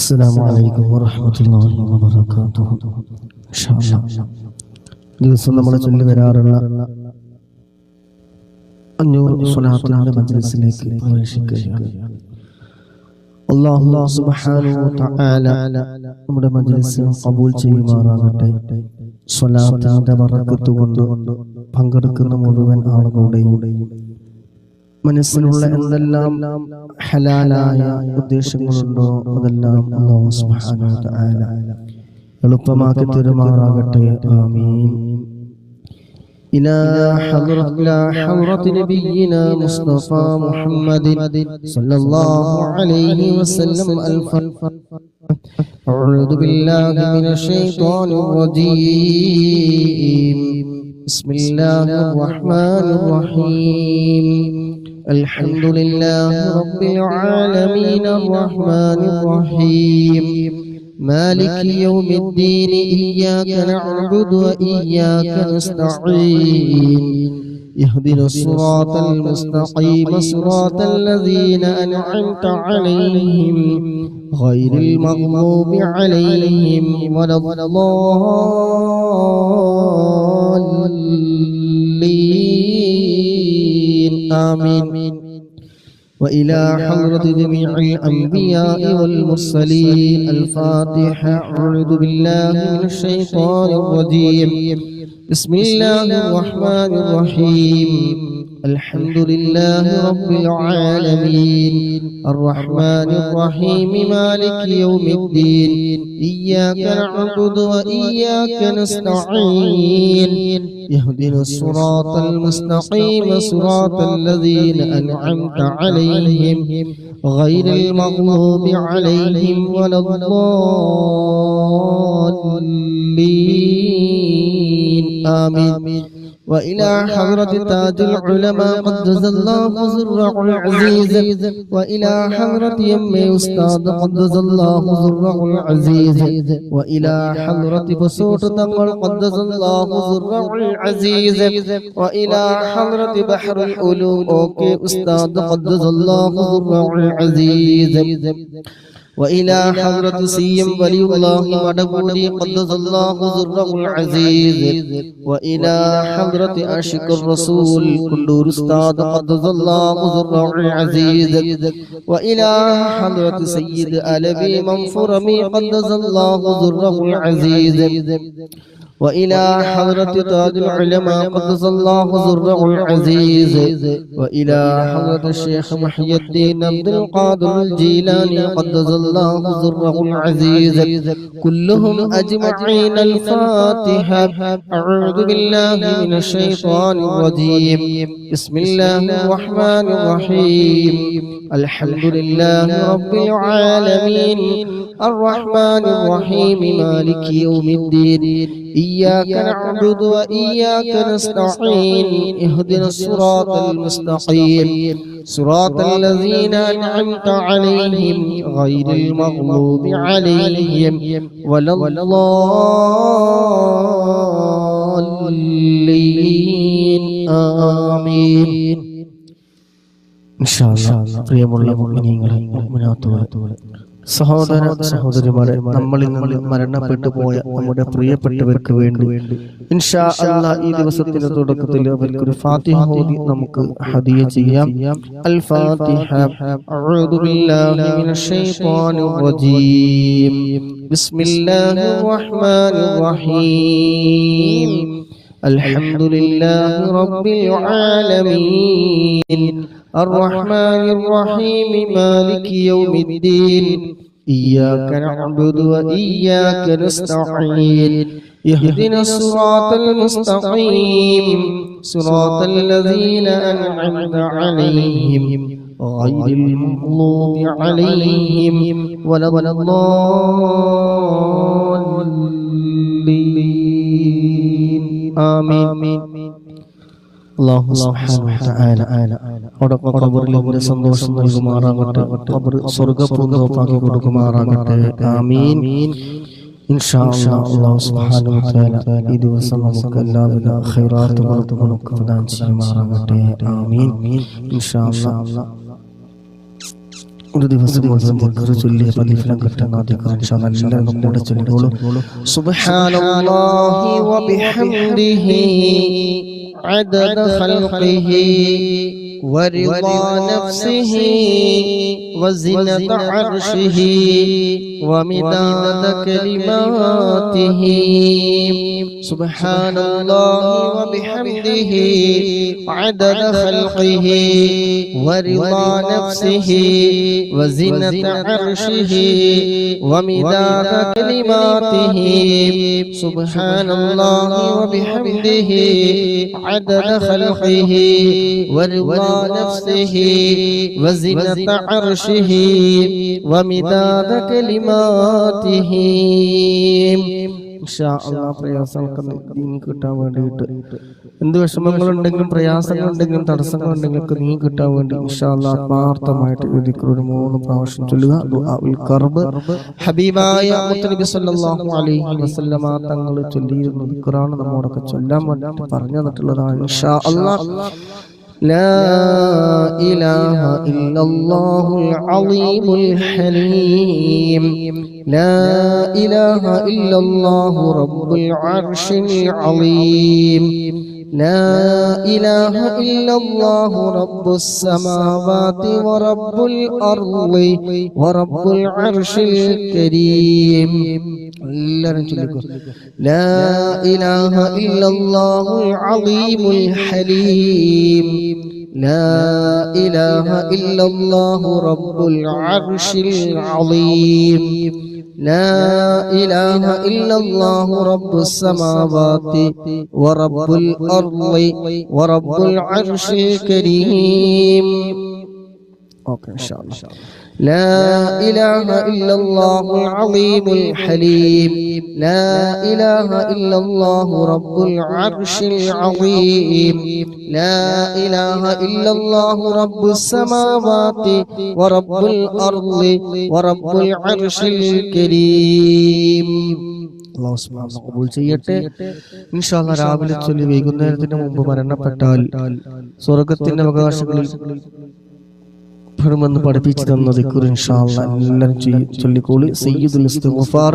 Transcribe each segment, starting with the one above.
അസ്സലാമു അലൈക്കും വറഹ്മത്തുള്ളാഹി വബറകാതുഹു. ഇൻഷാഅല്ലാഹ് ദിവസം നമ്മൾ ചൊല്ലി വരാറുള്ള 500 സ്വലാത്തിന്റെ മജ്ലിസിലേക്ക് പ്രവേശിക്കുകയാണ്. അല്ലാഹു സുബ്ഹാനഹു വ തആല നമ്മുടെ മജ്ലിസ് ഖബൂൽ ചെയ്യുമാറാകട്ടെ. സ്വലാത്തിന്റെ ബറക്കത്ത് കൊണ്ട് പങ്കെടുക്കുന്ന മുഴുവൻ ആളുകളുടെയും മനസ്സിലുള്ള എന്തെല്ലാം ഹലാലായ ഉദ്ദേശങ്ങളുണ്ടോ അതെല്ലാം അല്ലാഹു സുബ്ഹാനഹു വ തആല എളുപ്പമാക്കി തരുമാറാകട്ടെ. ആമീൻ. إلى حضرة نبينا مصطفى محمد صلى الله عليه وسلم أعوذ بالله من الشيطان الرجيم. بسم الله الرحمن الرحيم. الحمد لله رب العالمين الرحمن الرحيم مالك يوم الدين إياك نعبد وإياك نستعين اهدنا الصراط المستقيم صراط الذين أنعمت عليهم غير المغضوب عليهم ولا الضالين. آمين. وإلى حضرة جميع الأنبياء والمرسلين الفاتحة. أعوذ بالله من الشيطان الرجيم. بسم الله الرحمن الرحيم. الحمد لله رب العالمين الرحمن الرحيم مالك يوم الدين إياك نعبد وإياك نستعين اهدنا الصراط المستقيم صراط الذين أنعمت عليهم غير المغضوب عليهم ولا الضالين. آمين. وإلى حضرة تاج العلماء قدس الله سره العزيز وإلى حضرة يم أستاذ قدس الله سره العزيز وإلى حضرة بسوط تمر قدس الله سره العزيز وإلى حضرة بحر العلوم أوكي أستاذ قدس الله سره العزيز وإلى حضرة سيم ولي الله ودبوري قدس الله سره العزيز وإلى حضرة عاشق الرسول كندور أستاذ قدس الله سره العزيز وإلى حضرة سيد ألبي منفرمي قدس الله سره العزيز وإلى حضرة تاج العلماء قدس الله سره العزيز وإلى حضرة الشيخ محي الدين عبد القادر الجيلاني قدس الله سره العزيز كلهم أجمعين. الفاتحة. أعوذ بالله من الشيطان الرجيم. بسم الله الرحمن الرحيم. الحمد لله رب العالمين الرحمن الرحيم مالك يوم الدين إياك نعبد وإياك نستعين اهدنا الصراط المستقيم صراط الذين أنعمت عليهم غير المغضوب عليهم ولا الضالين. آمين. ഇൻഷാഅല്ലാഹ് പ്രിയമുള്ള മുഅ്മിനീങ്ങളെ മുഅ്മിനാത്തുകളെ സഹോദര സഹോദരിമാരെ, നമ്മളിൽ നിന്ന് മരണപ്പെട്ടു പോയ നമ്മുടെ പ്രിയപ്പെട്ടവർക്ക് വേണ്ടി ഇൻഷാ അല്ലാഹ് ഈ ദിവസത്തിന്റെ തുടക്കത്തിൽ അവർക്കൊരു ഫാത്തിഹ ഓതി നമുക്ക് ഹദിയ ചെയ്യാം. അൽ ഫാത്തിഹ. അഊദു ബില്ലാഹി മിനശ് ശൈത്വാനിർ റജീം. ബിസ്മില്ലാഹിർ റഹ്മാനിർ റഹീം. അൽഹംദുലില്ലാഹി റബ്ബിൽ ആലമീൻ الرحمن الرحيم مالك يوم الدين إياك نعبد وإياك نستعين اهدنا الصراط المستقيم صراط الذين أنعمت عليهم غير المغضوب عليهم ولا الضالين. آمين. അല്ലാഹു സുബ്ഹാനഹു വ തആല അവരുടെ ഖബറിൽ അവരെ സന്തോഷം നൽകുമാറാകട്ടെ. ഖബർ സ്വർഗ്ഗപൂന്തോപ്പാക്കി കൊടുക്കുമാറാകട്ടെ. ആമീൻ. ഇൻഷാ അല്ലാഹ് അല്ലാഹു സുബ്ഹാനഹു വ തആല ഈ ദിവസം നമുക്ക് എല്ലാവിധ ഖൈറാത്തുകളും പ്രദാനം ചെയ്യുമാറാകട്ടെ. ആമീൻ. ഇൻഷാ അല്ലാഹ് ഒരു ദിവസം മുഴുവൻ ദിക്ർ ചൊല്ലിയ പ്രതിഫലം കിട്ടുന്ന ദിക്ർ ഇൻഷാ അല്ലാഹ് എല്ലാവരും കൂടെ ചൊല്ലിക്കോളൂ. സുബ്ഹാനല്ലാഹി വബിഹംദിഹി അദദ ഖൽഖിഹി വറിളാ നഫ്സിഹി വസിനത അർശിഹി വമിദാദ കലിമാതിഹി. സുബ്ഹാനല്ലാഹി വബിഹംദിഹി അദദ ഖൽഖിഹി വറിളാ നഫ്സിഹി وزنة عرشه ومداد كلماته. سبحان الله وبحمده عدد خلقه ورضا نفسه وزنة عرشه ومداد كلماته. പ്രയാസങ്ങൾക്ക് നീ കിട്ടാൻ വേണ്ടിയിട്ട് എന്ത് വിഷമങ്ങളുണ്ടെങ്കിലും പ്രയാസങ്ങളുണ്ടെങ്കിലും തടസ്സങ്ങളുണ്ടെങ്കിലും നീ കിട്ടാൻ വേണ്ടി ഇൻഷാ അല്ലാഹ് ആത്മാർത്ഥമായിട്ട് ഒരു 3 പ്രാവശ്യം ചൊല്ലുക. ദുആഉൽ കർബ് ഹബീബായ മുത്തനബി സല്ലല്ലാഹു അലൈഹി വസല്ലമ തങ്ങൾ ചൊല്ലിയിരുന്ന ദിക്റാണ് നമ്മോടൊക്കെ ചൊല്ലാൻ വേണ്ടി പറഞ്ഞു തന്നിട്ടുള്ളതാണ്. ഇൻഷാ അല്ലാഹ് لا إله إلا الله العظيم الحليم لا إله إلا الله رب العرش العظيم لا إله إلا الله رب السماوات ورب الأرض ورب العرش الكريم. لا إله إلا الله العظيم الحليم لا إله إلا الله رب العرش العظيم لا إله إلا الله رب السماوات ورب الأرض ورب العرش الكريم. أوكي إن شاء الله. لا إله إلا الله العظيم الحليم لا إله إلا الله رب العرش العظيم لا إله إلا الله رب السماوات ورب الأرض ورب العرش الكريم. അല്ലാഹു സുബ്ഹാനഹു ഖബൂൽ ചെയ്യട്ടെ. ഇൻഷാ അല്ലാഹ് രാവിലെ ചൊല്ലി വൈകുന്നേരത്തിന് മുമ്പ് മരണപ്പെട്ടാൽ സ്വർഗ്ഗത്തിന്റെ അവകാശങ്ങളിൽ ന്ന് പഠിപ്പിച്ചു തന്ന ദിക്ർ ഇൻഷാ അല്ലാഹ് എല്ലാവരും ചൊല്ലിക്കോളി. സയ്യിദുൽ ഇസ്തിഗ്ഫാർ.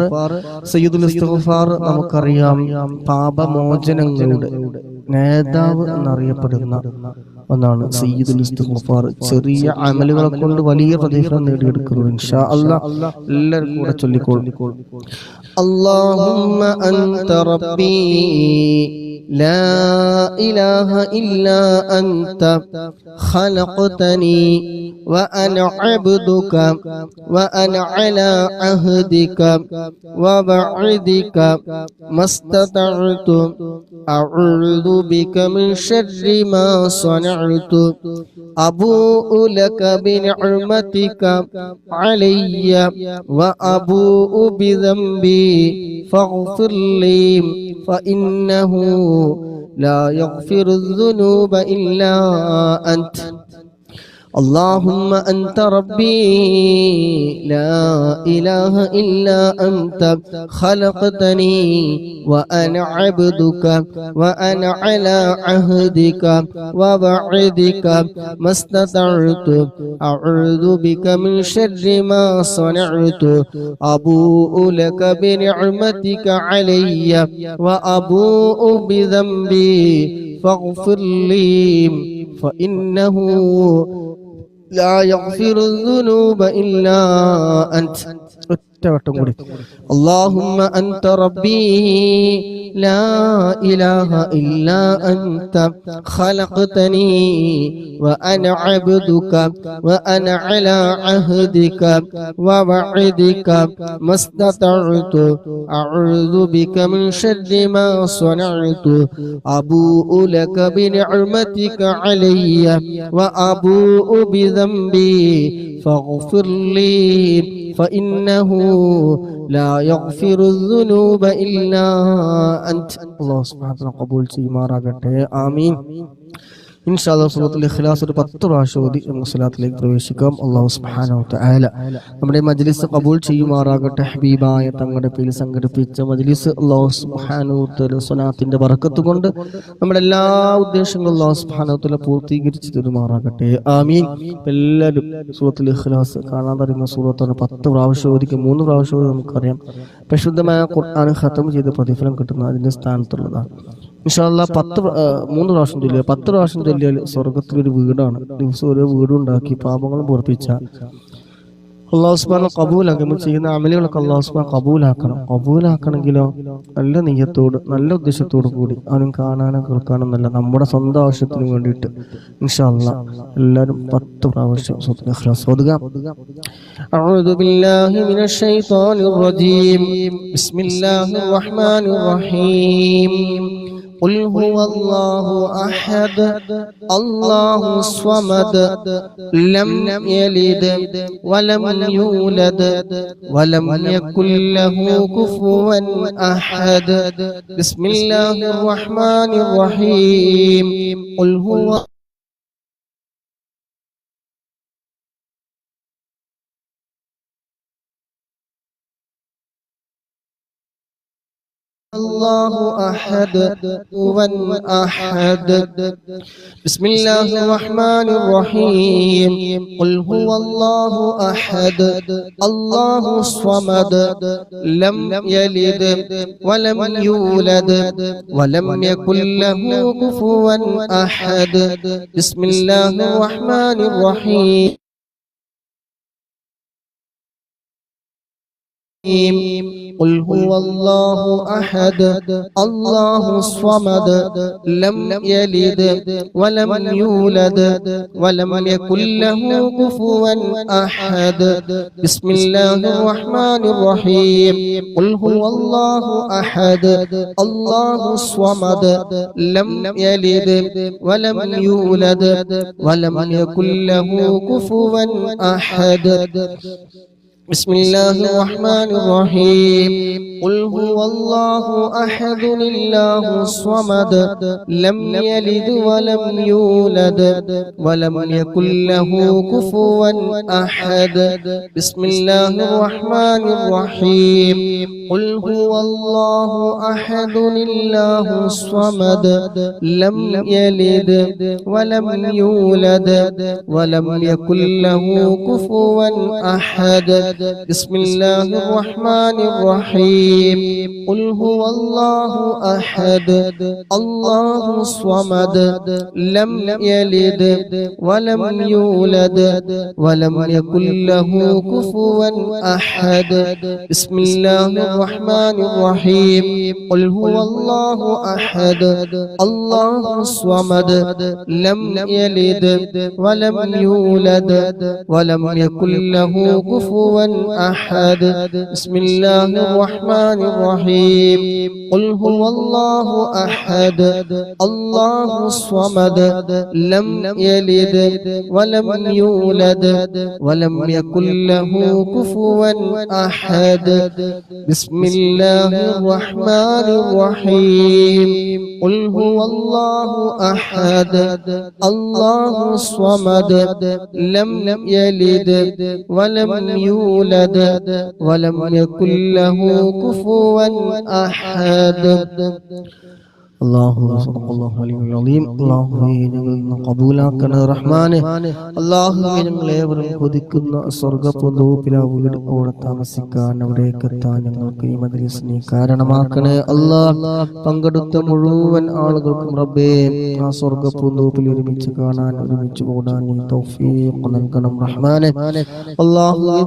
സയ്യിദുൽ ഇസ്തിഗ്ഫാർ നമുക്കറിയാം പാപമോചനങ്ങളുടെ നേതാവ് എന്നറിയപ്പെടുന്ന ഒന്നാണ് സയ്യിദുൽ ഇസ്തിഗ്ഫാർ. ചെറിയ അമലുകളെ കൊണ്ട് വലിയ പ്രതിഫലം നേടിയെടുക്കുന്നു. ഇൻഷാ അല്ലാഹ് എല്ലാവരും കൂടെ ചൊല്ലിക്കോളി. അല്ലാഹുമ്മ അൻത റബ്ബി لا إله إلا أنت خلقتني وأنا عبدك وأنا على عهدك ووعدك ما استطعت أعوذ بك من شر ما صنعت أبوء لك بنعمتك علي وأبوء بذنبي فاغفر لي فإنه لا يغفر الذنوب إلا أنت. اللهم أنت ربي لا إله إلا أنت خلقتني وأنا عبدك وأنا على عهدك ووعدك ما استطعت أعوذ بك من شر ما صنعت أبوء لك بنعمتك علي وأبوء بذنبي فاغفر لي فإنه لا يغفر الذنوب إلا أنت. اللهم أنت ربي لا إله إلا أنت خلقتني وأنا عبدك وأنا على عهدك ووعدك ما استطعت أعوذ بك من شر ما صنعت أبوء لك بنعمتك علي وأبوء بذنبي فاغفر لي فإنه لا يغفر الذنوب إلا أنت. الله سبحانه وتعالى قبول ചെയ്യുമാറാകട്ടെ. ആമീൻ. ഇൻഷാ അല്ലാഹ് സൂറത്തുൽ ഇഖ്ലാസ് ഒരു 10 പ്രാവശ്യം ഓതി നമുക്ക് സ്വലാത്തിലേക്ക് പ്രവേശിക്കാം. അല്ലാഹു സുബ്ഹാനഹു വ തആല നമ്മുടെ മജ്ലിസ് ഖബൂൽ ചെയ്യുമാറാകട്ടെ. ഹബീബായ തങ്ങളുടെ പേരിൽ സംഘടിപ്പിച്ച മജ്ലിസ് അല്ലാഹു സുബ്ഹാനഹു വ തആല സ്വലാത്തിന്റെ ബറക്കത്ത് കൊണ്ട് നമ്മുടെ എല്ലാ ഉദ്ദേശങ്ങളും അല്ലാഹു സുബ്ഹാനഹു വ തആല പൂർത്തീകരിച്ചു തരുമാറാകട്ടെ. ആമീൻ. എല്ലാവരും സൂറത്തുൽ ഇഖ്ലാസ് കാണാതറിയുന്ന സൂറത്താണ്. 10 പ്രാവശ്യം ഓതിക്ക് 3 പ്രാവശ്യം ഓതി നമുക്കറിയാം. പരിശുദ്ധമായ ഖുർആൻ ഖതം ചെയ്ത് പ്രതിഫലം കിട്ടുന്ന അതിന്റെ സ്ഥാനത്തുള്ളതാണ്. ഇൻഷാ അല്ലാഹ് 3 പ്രാവശ്യം ചൊല്ലുക. 10 പ്രാവശ്യം ചൊല്ലിയാൽ സ്വർഗത്തിലൊരു വീടാണ്. ദിവസം ഒരു വീടുണ്ടാക്കി പാപങ്ങളും പൊറപ്പിച്ച അല്ലാഹു സുബ്ഹാനഹു ഖബൂലാക്കി. നമ്മൾ ചെയ്യുന്ന അമലുകളൊക്കെ അല്ലാഹു സുബ്ഹാനഹു ഖബൂലാക്കണമെങ്കിലോ നല്ല നിയ്യത്തോട് നല്ല ഉദ്ദേശത്തോടു കൂടി അവനും കാണാനും കേൾക്കാനും നല്ല നമ്മുടെ സ്വന്തം ആവശ്യത്തിന് വേണ്ടിയിട്ട് ഇൻഷാ അല്ലാഹ് എല്ലാവരും 10 പ്രാവശ്യം സൂറത്തുൽ ഇഖ്ലാസ് ഓതുക. അഊദു ബില്ലാഹി മിനശ് ശൈത്വാനിർ റജീം. ബിസ്മില്ലാഹിർ റഹ്മാനിർ റഹീം. قل هو الله أحد الله الصمد لم يلد ولم يولد ولم يكن له كفوا أحد بسم الله الرحمن الرحيم قل هو الله أحد هو أحد بسم الله الرحمن الرحيم قل هو الله أحد الله الصمد لم يلد ولم يولد ولم يكن له كفوا أحد بسم الله الرحمن الرحيم قل هو الله أحد الله الصمد لم يلد ولم يولد ولم يكن له كفوا أحد بسم الله الرحمن الرحيم قل هو الله أحد الله الصمد لم يلد ولم يولد ولم يكن له كفوا أحد بسم الله الرحمن الرحيم قل هو الله أحد الله الصمد لم يلد ولم يولد ولم يكن له كفوا أحد بسم الله الرحمن الرحيم قل هو الله أحد الله الصمد لم يلد ولم يولد ولم يكن له كفوا أحد بسم الله الرحمن الرحيم قل هو الله أحد الله الصمد لم يلد ولم يولد ولم يكن له كفوا أحد بسم الله الرحمن الرحيم قل هو الله أحد الله الصمد لم يلد ولم يولد ولم يكن له كفوا أحد بسم الله الرحمن الرحيم قل هو الله أحد الله الصمد لم يلد ولم يولد ولم يكن له كفوا أحد بسم الله الرحمن الرحيم قل هو الله أحد الله الصمد لم يلد ولم يولد ولم يكن له كفوا أحد അല്ലാഹു സല്ലല്ലാഹു അലൈഹി വസല്ലം. അല്ലാഹുവേ ഞങ്ങൾ ഖബൂലാക്കണേ റഹ്മാനേ. അല്ലാഹുവേ ഞങ്ങളേവരും കൊതിക്കുന്ന സ്വർഗ്ഗപൂന്തോപ്പിലെ വീട് അവിടെ താമസിക്കാൻ അവിടേക്ക് എത്താൻ ഞങ്ങൾക്ക് ഈ മജ്ലിസിനെ കാരണമാക്കണേ അല്ലാഹ്. പങ്കെടുത്ത മുഴുവൻ ആളുകൾക്കും റബ്ബേ ആ സ്വർഗ്ഗപൂന്തോപ്പിൽ ഒരുമിച്ച് കാണാൻ ഒരുമിച്ച് കൂടാൻ നീ തൗഫീഖ് നൽകണം റഹ്മാനേ. അല്ലാഹുവേ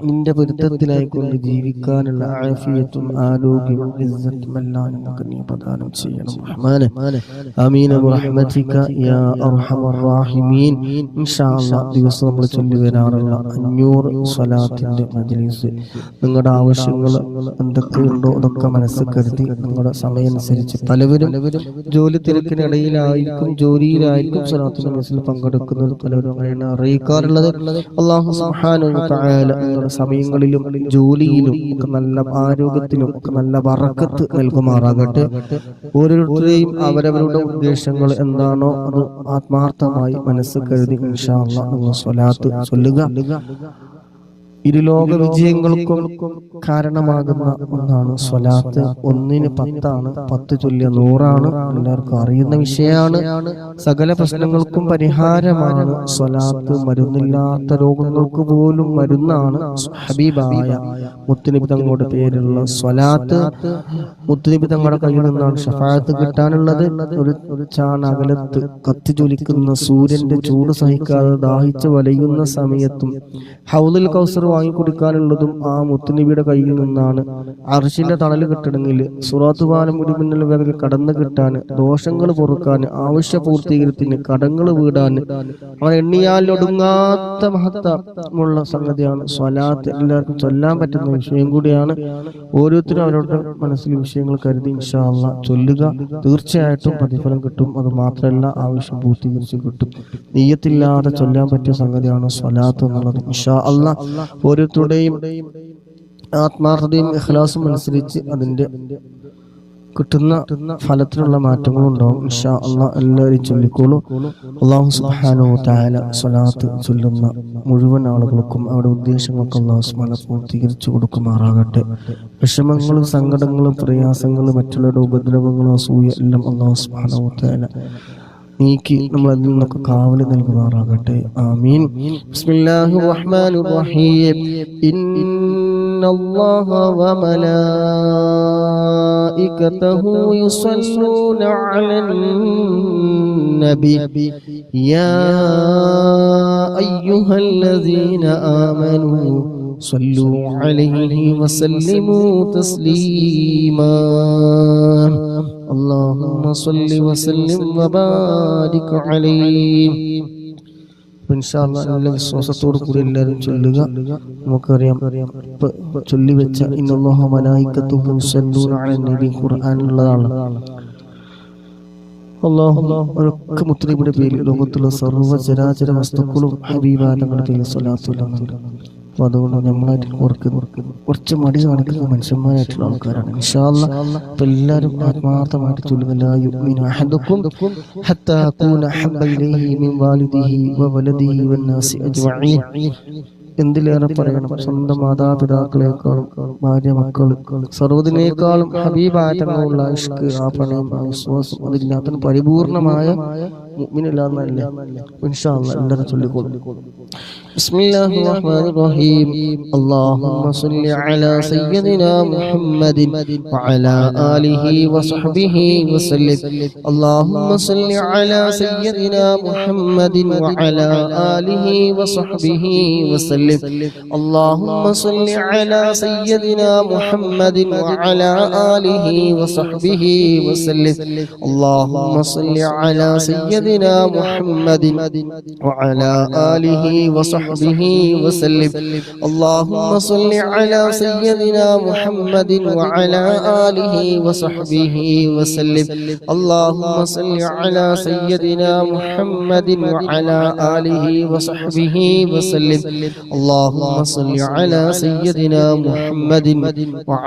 നിന്റെ പൊരുത്തത്തിലായിക്കൊണ്ട് ജീവിക്കാനുള്ള ആഫിയത്തും ആരോഗ്യവും ഇസ്സത്തും എല്ലാം നമുക്ക് നീ പ്രദാനം ചെയ്യണം റഹ്മാനേ. ആമീൻ ബിറഹ്മതിക യാ അർഹമർ റഹീമീൻ. ഇൻഷാ അല്ലാഹ് ദിവസം നമ്മൾ ചൊല്ലി വരാറുള്ള 500 സ്വലാത്തിന്റെ മജ്ലിസ് നിങ്ങളുടെ ആവശ്യങ്ങൾ എന്തൊക്കെയുണ്ടോ അതൊക്കെ മനസ്സിൽ കരുതി നിങ്ങളുടെ സമയമനുസരിച്ച് പലവരും ജോലി തിരക്കിനിടയിലായിരിക്കും ജോലിയിലായിരിക്കും സ്വലാത്തിന്റെ മജ്ലിസിൽ പങ്കെടുക്കുന്നത്. പലരും അങ്ങനെയാണ് അറിയിക്കാറുള്ളത്. അല്ലാഹു സുബ്ഹാനഹു വ തആല സമയങ്ങളിലും ജോലിയിലും ഒക്കെ നല്ല ആരോഗ്യത്തിലും ഒക്കെ നല്ല ബറക്കത്ത് നൽകുമാറാകട്ടെ. ഓരോരുത്തരെയും അവരവരുടെ ഉദ്ദേശങ്ങൾ എന്താണോ അത് ആത്മാർത്ഥമായി മനസ്സ് കരുതി ഇൻഷാ അല്ലാഹ് നിങ്ങൾ സ്വലാത്ത് ചൊല്ലുക. ഇരുലോക വിജയങ്ങൾക്കും കാരണമാകുന്ന ഒന്നാണ് സ്വലാത്ത്. 1ന് 10 10 ചൊല്ലിയ 100. എല്ലാവർക്കും അറിയുന്ന വിഷയമാണ്. സകല പ്രശ്നങ്ങൾക്കും പരിഹാരമാണ് സ്വലാത്ത്. മരുന്നില്ലാത്ത രോഗങ്ങൾക്ക് പോലും മരുന്നാണ്. ഹബീബായ മുത്തുനബി തങ്ങളുടെ പേരുള്ള സ്വലാത്ത് മുത്തുനബി തങ്ങളുടെ കയ്യിൽ നിന്നാണ് ഷഫാഅത്ത് കിട്ടാനുള്ളത്. ഒരു ചാണകലത്ത് കത്തിജ്വലിക്കുന്ന സൂര്യന്റെ ചൂട് സഹിക്കാതെ ദാഹിച്ച് വലയുന്ന സമയത്തും ഹൗദുൽ കൗസർ വാങ്ങിക്കൊടുക്കാനുള്ളതും ആ മുത്തുനബിയുടെ കയ്യിൽ നിന്നാണ്. അർശിന്റെ തണല് കിട്ടണമെങ്കിൽ സുറാത്ത് പാലം മുടിമിന്നൽ വേഗത്തിൽ കടന്നു കിട്ടാൻ, ദോഷങ്ങൾ പൊറുക്കാൻ, ആവശ്യ പൂർത്തീകരണത്തിന്, കടങ്ങൾ വീടാൻ, അവൻ എണ്ണിയാലൊടുങ്ങാത്ത മഹത്വമുള്ള സംഗതിയാണ് സ്വലാത്ത്. എല്ലാവർക്കും ചൊല്ലാൻ പറ്റുന്ന വിഷയം കൂടിയാണ്. ഓരോരുത്തരും അവരുടെ മനസ്സിൽ വിഷയങ്ങൾ കരുതി ഇൻഷാ അല്ലാഹ് ചൊല്ലുക. തീർച്ചയായിട്ടും പ്രതിഫലം കിട്ടും. അത് മാത്രമല്ല ആവശ്യം പൂർത്തീകരിച്ച് കിട്ടും. നിയ്യത്തില്ലാതെ ചൊല്ലാൻ പറ്റിയ സംഗതിയാണ് സ്വലാത്ത് എന്നുള്ളത്. ഇൻഷാ അല്ലാഹ് ഓരോരുത്തരുടെയും ആത്മാർത്ഥതയും ഇഖ്ലാസും അനുസരിച്ച് അതിന്റെ കിട്ടുന്ന ഫലത്തിലുള്ള മാറ്റങ്ങളും ഉണ്ടാവും. ഇൻഷാ അല്ലാഹ് എല്ലാവരും ചൊല്ലിക്കോളൂ. അല്ലാഹു സുബ്ഹാനഹു വ തആല സ്വലാത്ത് ചൊല്ലുന്ന മുഴുവൻ ആളുകൾക്കും അവരുടെ ഉദ്ദേശങ്ങൾക്ക് അല്ലാഹു സുബ്ഹാനഹു പൂർത്തീകരിച്ചു കൊടുക്കുമാറാകട്ടെ. വിഷമങ്ങളും സങ്കടങ്ങളും പ്രയാസങ്ങളും മറ്റുള്ളവരുടെ ഉപദ്രവങ്ങളും അസൂയ എല്ലാം അല്ലാഹു സുബ്ഹാനഹു വ തആല നീക്കി നമ്മൾ അതിൽ നിന്നൊക്കെ കാവല് നൽകുമാറാകട്ടെ. ആമീൻ. ബിസ്മില്ലാഹിർ റഹ്മാനിർ റഹീം. ഇന്നല്ലാഹ വ മലായികതഹു യുസല്ലൂന അലൻ നബി യാ അയ്യുഹല്ലദീന ആമനൂ സ്വല്ലൂ അലൈഹി വസല്ലിമൂ തസ്ലീമാ. اللهم صل وسلم وبارك عليه. ഇൻഷാല്ലാഹ് നല്ല വിശ്വാസത്തോടു കൂടി എല്ലാവരും ചൊല്ലുക. നമുക്കറിയാം ചൊല്ലി വെച്ച ഇന്നല്ലാഹ മലായികത്തുഹു യുസല്ലൂന അലൻ നബി ഖുർആനിലുള്ളതാണ്. അല്ലാഹു ഒരൊക്കെ മുത്തുനബിയുടെ പേരിൽ ലോകത്തുള്ള സർവ്വ ചരാചര വസ്തുക്കളും ഹബീബായ തങ്ങളുടെ പേരിൽ സ്വലാത്ത് ചൊല്ലുന്നുണ്ട്. അപ്പൊ അതുകൊണ്ട് നമ്മളായിട്ട് കുറച്ച് മടി കാണിക്കുന്ന മനുഷ്യന്മാരായിട്ടുള്ള ആൾക്കാരാണ്. ഇൻഷാ അല്ലാഹ് അപ്പൊ എല്ലാവരും ആത്മാർത്ഥമായിട്ട് ചൊല്ലുക. ലാ യുഅ്മിനു അഹദുക്കും ഹത്താ അകൂന അഹബ്ബ ഇലൈഹി മിൻ വാലിദിഹി വ വലദിഹി വന്നാസി അജ്മഈൻ. എന്തിലേറെ പറയണം, സ്വന്തം മാതാപിതാക്കളെക്കാളും ഭാര്യ മക്കൾ സർവ്വതിനേക്കാളും ഹബീബായ തങ്ങളുള്ള ഇഷ്ക്, ആ പ്രണയം, ആ വിശ്വാസം അതില്ലാത്ത പരിപൂർണമായ മുഅ്മിനില്ലാന്നല്ല. ഇൻഷാ അല്ലാഹ് എല്ലാവരും ചൊല്ലിക്കോളും. ബിസ്മില്ലാഹിർ റഹ്മാനിർ റഹീം. അല്ലാഹുമ്മ സ്വല്ലി അലാ സയ്യിദിനാ മുഹമ്മദിൻ വഅലാ ആലിഹി വസഹ്ബിഹി വസല്ലം. അല്ലാഹുമ്മ സ്വല്ലി അലാ സയ്യിദിനാ മുഹമ്മദിൻ വഅലാ ആലിഹി വസഹ്ബിഹി വസല്ലം. അല്ലാഹുമ്മ സ്വല്ലി അലാ സയ്യിദിനാ മുഹമ്മദിൻ വഅലാ ആലിഹി വസഹ്ബിഹി വസല്ലം. അല്ലാഹുമ്മ സ്വല്ലി അലാ സയ്യിദിനാ മുഹമ്മദിൻ വഅലാ ആലിഹി വസഹ്ബിഹി വസല്ലം. അല്ലാഹുമ്മ സ്വല്ലി അലാ സയ്യിദിനാ മുഹമ്മദിൻ വഅലാ ആലിഹി വസഹ്ബിഹി വസല്ലം. അല്ലാഹുമ്മ സ്വല്ലി അലാ സയ്യിദിനാ മുഹമ്മദിൻ വഅലാ ആലിഹി വസഹ്ബിഹി വസല്ലം. اللهم صل على سيدنا محمد وعلى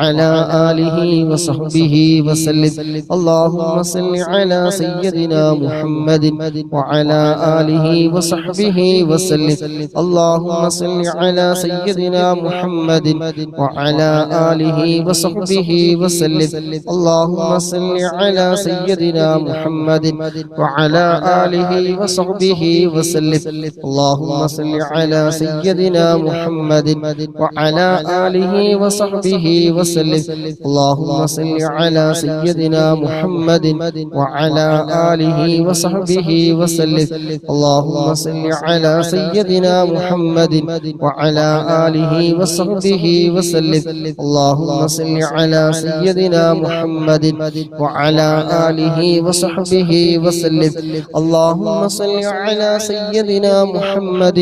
آله وصحبه وسلم. اللهم صل على سيدنا محمد وعلى آله وصحبه وسلم. اللهم صل على سيدنا محمد وعلى آله وصحبه وسلم. اللهم صل على سيدنا محمد وعلى آله وصحبه وسلم. اللهم صل على سيدنا محمد وعلى آله وصحبه وسلم. اللهم صل على سيدنا محمد وعلى آله وصحبه وسلم. اللهم صل على سيدنا محمد وعلى آله وصحبه وسلم. اللهم صل على سيدنا محمد وعلى آله وصحبه وسلم. اللهم صل على سيدنا محمد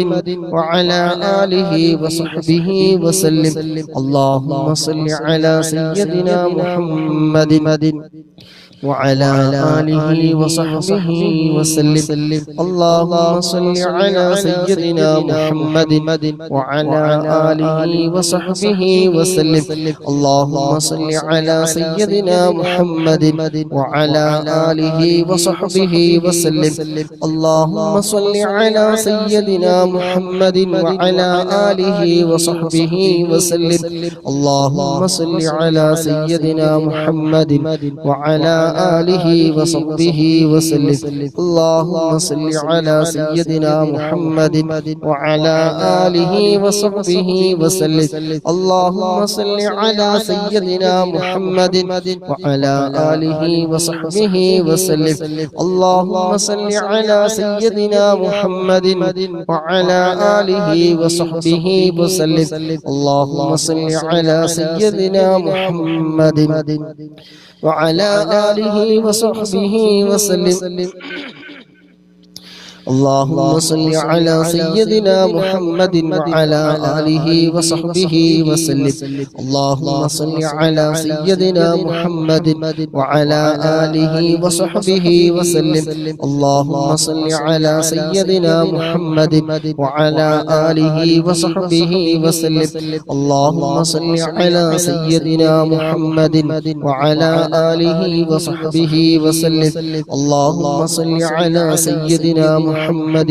وعلى آله وصحبه وسلم. اللهم صل على سيدنا محمد وعلى آله وصحبه وسلم. اللهم صل على سيدنا محمد وعلى آله وصحبه وسلم. اللهم صل على سيدنا محمد وعلى آله وصحبه وسلم. اللهم صل على سيدنا محمد وعلى آله وصحبه وسلم. اللهم صل على سيدنا محمد وعلى آله وصحبه وسلم. اللهم صل على سيدنا محمد وعلى آله وصحبه وسلم. اللهم صل على سيدنا محمد وعلى آله وصحبه وسلم. اللهم صل على سيدنا محمد وعلى آله وصحبه وسلم. اللهم صل على سيدنا محمد وعلى آله وصحبه وسلم. اللهم صل على سيدنا محمد وعلى آله وصحبه وسلم. اللهم صل على سيدنا محمد وعلى آله وصحبه وسلم. اللهم صل على سيدنا محمد وعلى آله وصحبه وسلم. اللهم صل على سيدنا محمد وعلى آله وصحبه وسلم. اللهم صل على سيدنا محمد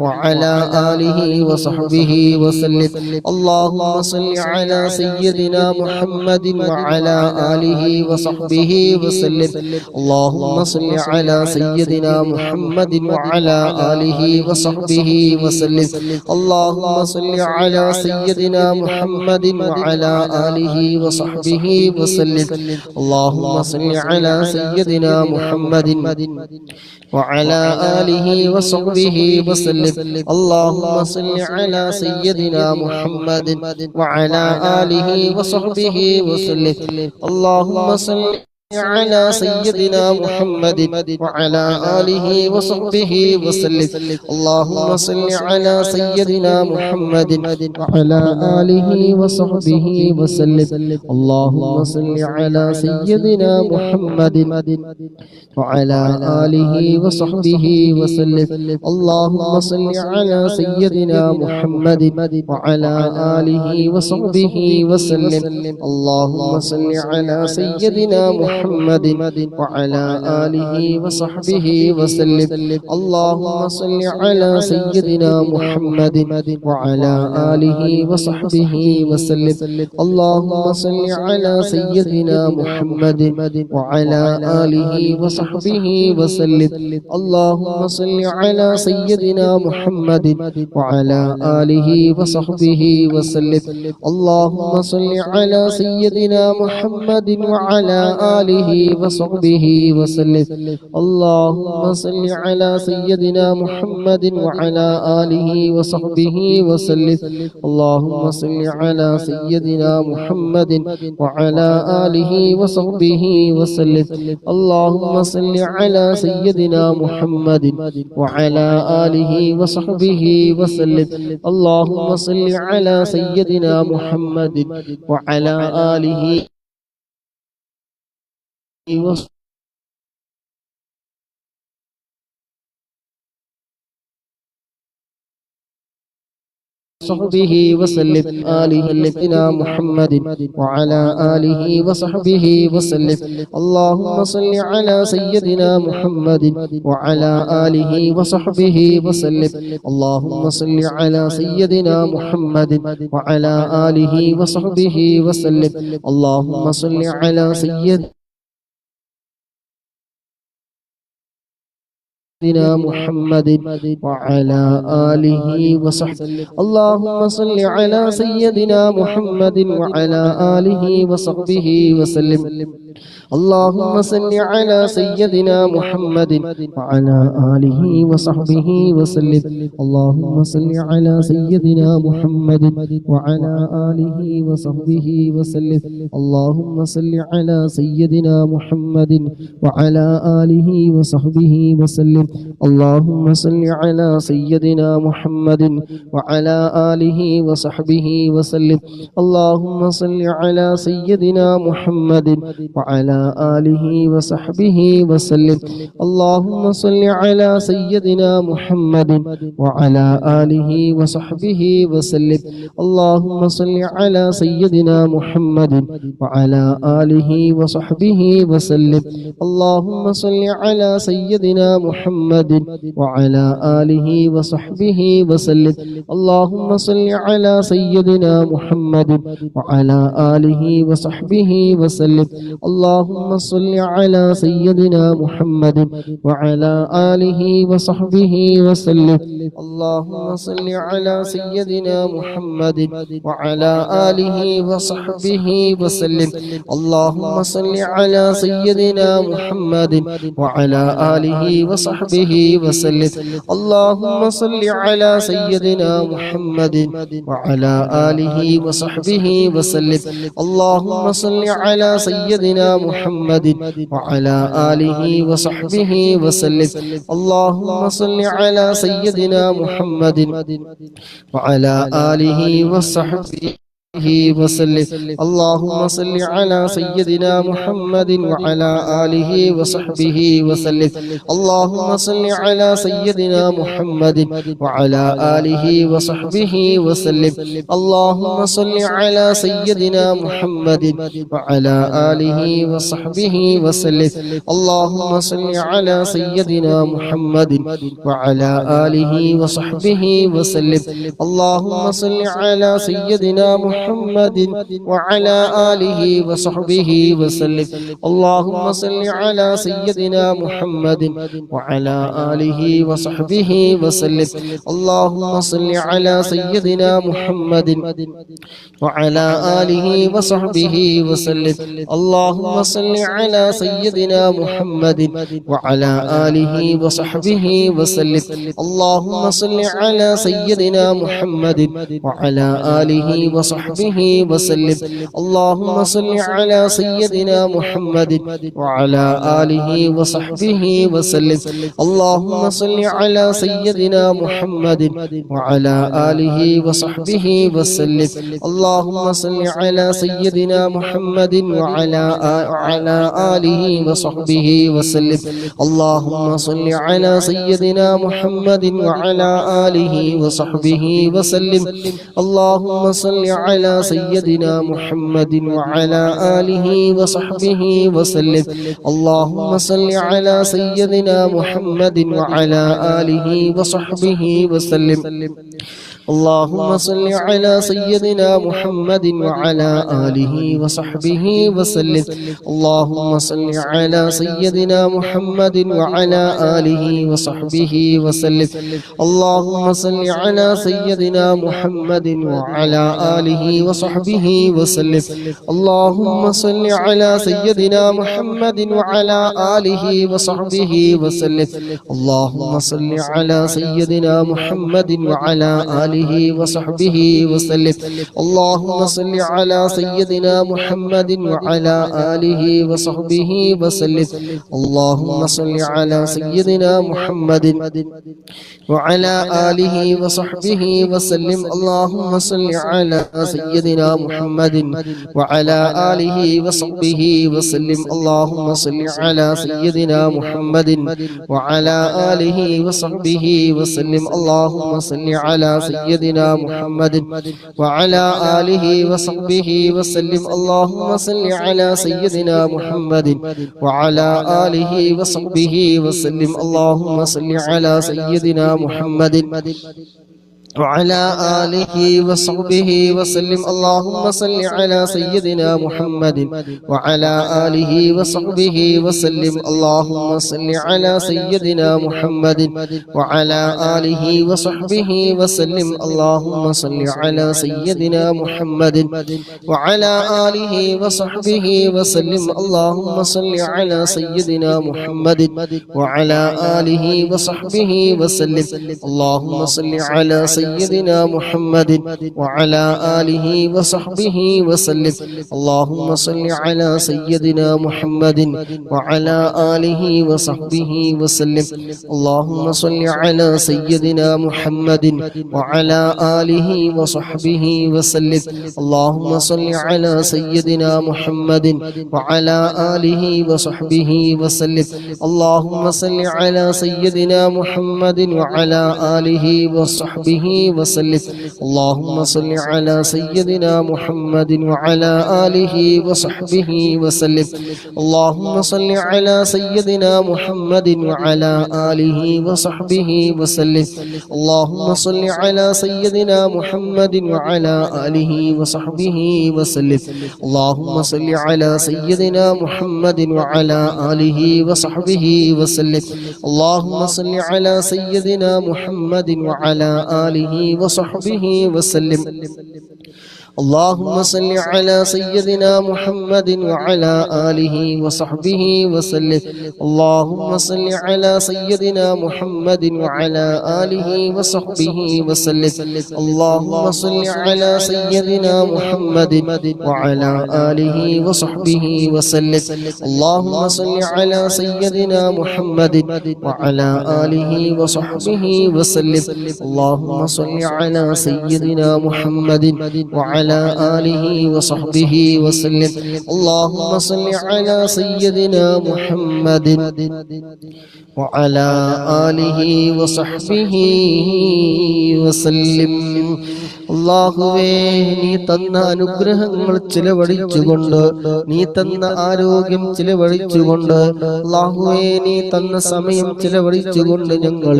وعلى آله وصحبه وسلم. اللهم صل على سيدنا محمد وعلى آله وصحبه وسلم. اللهم صل على سيدنا محمد وعلى آله وصحبه وسلم. اللهم صل على سيدنا محمد وعلى آله وصحبه وسلم. اللهم صل على سيدنا محمد وعلى آله وصحبه وسلم. اللهم صل على سيدنا محمد وعلى آله وصحبه وسلم. اللهم صل على سيدنا محمد وعلى آله وصحبه وسلم. اللهم صل على سيدنا محمد وعلى آله وصحبه وسلم. اللهم صل على سيدنا محمد وعلى آله وصحبه وسلم. اللهم صل على سيدنا محمد وعلى آله وصحبه وسلم. اللهم صل على سيدنا محمد وعلى آله وصحبه وسلم. اللهم صل على سيدنا محمد وعلى آله وصحبه وسلم. اللهم صل على سيدنا محمد وعلى آله وصحبه وسلم. اللهم صل على سيدنا محمد وعلى آله وصحبه وسلم. اللهم صل على سيدنا محمد وعلى آله وصحبه وسلم. اللهم صل على سيدنا محمد وعلى آله وصحبه وسلم. اللهم صل على سيدنا محمد وعلى آله وصحبه وسلم. اللهم صل على سيدنا محمد وعلى آله وصحبه وسلم. اللهم صل على سيدنا محمد وعلى آله وصحبه وسلم. آله سيدنا محمد وعلى آله وصحبه وسلم. اللهم صل على سيدنا محمد وعلى آله وصحبه وسلم. اللهم صل على سيدنا محمد وعلى آله وصحبه وسلم. اللهم صل على سيدنا محمد وعلى آله وصحبه. اللهم صل على سيدنا محمد وعلى آله وصحبه وسلم. اللهم صل على سيدنا محمد وعلى آله وصحبه وسلم. اللهم صل على سيدنا محمد وعلى آله وصحبه وسلم. اللهم صل على سيدنا محمد وعلى آله وصحبه وسلم. اللهم صل على سيدنا محمد وعلى آله وصحبه وسلم. اللهم صل على سيدنا محمد وعلى آله وصحبه وسلم. اللهم صل على سيدنا محمد وعلى آله وصحبه وسلم. اللهم صل على سيدنا محمد وعلى آله وصحبه وسلم. اللهم صل على سيدنا محمد وعلى آله وصحبه وسلم. اللهم صل على سيدنا محمد وعلى آله وصحبه وسلم. اللهم صل على سيدنا محمد وعلى آله وصحبه وسلم. اللهم صل على سيدنا محمد وعلى آله وصحبه وسلم. اللهم صل على سيدنا محمد وعلى آله وصحبه وسلم. اللهم صل على سيدنا محمد وعلى آله وصحبه وسلم. اللهم صل على سيدنا محمد وعلى آله وصحبه وسلم. اللهم صل على سيدنا محمد وعلى آله وصحبه وسلم. اللهم صل على سيدنا محمد وعلى آله وصحبه وسلم. اللهم صل على سيدنا محمد وعلى آله وصحبه وسلم. اللهم صل على سيدنا محمد وعلى آله وصحبه وسلم. اللهم صل على سيدنا محمد وعلى آله وصحبه وسلم. اللهم صل على سيدنا محمد وعلى آله وصحبه وسلم. اللهم صل على سيدنا محمد وعلى آله وصحبه وسلم. اللهم صل على سيدنا محمد وعلى آله وصحبه وسلم. اللهم صل على سيدنا محمد وعلى آله وصحبه وسلم. اللهم صل على سيدنا محمد وعلى آله وصحبه وسلم. اللهم صل على سيدنا محمد وعلى آله وصحبه وسلم. اللهم صل على سيدنا محمد وعلى آله وصحبه وسلم. اللهم صل على سيدنا محمد وعلى آله وصحبه وسلم. اللهم صل على سيدنا محمد وعلى آله وصحبه وسلم. اللهم صل على سيدنا محمد وعلى آله وصحبه وسلم. اللهم صل على سيدنا محمد وعلى آله وصحبه وسلم. اللهم صل على سيدنا محمد وعلى آله وصحبه وسلم. اللهم صل على سيدنا محمد وعلى آله وصحبه وسلم. اللهم صل على سيدنا محمد وعلى آله وصحبه وسلم. اللهم صل على سيدنا محمد وعلى آله وصحبه وسلم. اللهم صل على سيدنا محمد وعلى آله وصحبه وسلم. اللهم صل على سيدنا محمد وعلى آله وصحبه وسلم. اللهم صل على سيدنا محمد وعلى آله وصحبه وسلم. اللهم صل على سيدنا محمد وعلى آله وصحبه وسلم. اللهم صل على سيدنا محمد وعلى آله وصحبه وسلم. اللهم صل على سيدنا محمد وعلى آله وصحبه وسلم. اللهم صل على سيدنا محمد وعلى آله وصحبه وسلم. اللهم صل على سيدنا محمد وعلى آله وصحبه وسلم. اللهم صل على سيدنا محمد وعلى آله وصحبه وسلم. اللهم صل على سيدنا محمد وعلى آله وصحبه وسلم. اللهم صل على سيدنا محمد وعلى آله وصحبه وسلم. اللهم صل على سيدنا محمد وعلى آله وصحبه وسلم. اللهم صل على سيدنا محمد وعلى آله وصحبه وسلم اللهم صل على سيدنا محمد وعلى آله وصحبه وسلم اللهم صل على سيدنا محمد وعلى آله وصحبه وسلم اللهم صل على سيدنا محمد وعلى آله وصحبه وسلم اللهم صل على سيدنا محمد وعلى آله وصحبه وسلم اللهم صل على سيدنا محمد وعلى آله وصحبه وسلم اللهم صل على سيدنا محمد وعلى آله وصحبه وسلم اللهم صل على سيدنا محمد وعلى آله وصحبه وسلم اللهم صل على سيدنا محمد وعلى آله وصحبه وسلم اللهم صل على سيدنا محمد وعلى آله وصحبه وسلم اللهم صل على سيدنا محمد وعلى آله وصحبه وسلم اللهم صل على سيدنا محمد وعلى آله وصحبه وسلم اللهم صل على سيدنا محمد وعلى آله وصحبه وسلم اللهم صل على سيدنا محمد وعلى آله وصحبه وسلم اللهم صل على سيدنا محمد وعلى آله وصحبه وسلم اللهم صل على سيدنا محمد وعلى آله وصحبه وسلم അല്ലാഹുവേ നീ തന്ന അനുഗ്രഹങ്ങൾ ചിലവഴിച്ചുകൊണ്ട് നീ തന്ന ആരോഗ്യം ചിലവഴിച്ചുകൊണ്ട് അല്ലാഹുവേ നീ തന്ന സമയം ചിലവഴിച്ചുകൊണ്ട് ഞങ്ങൾ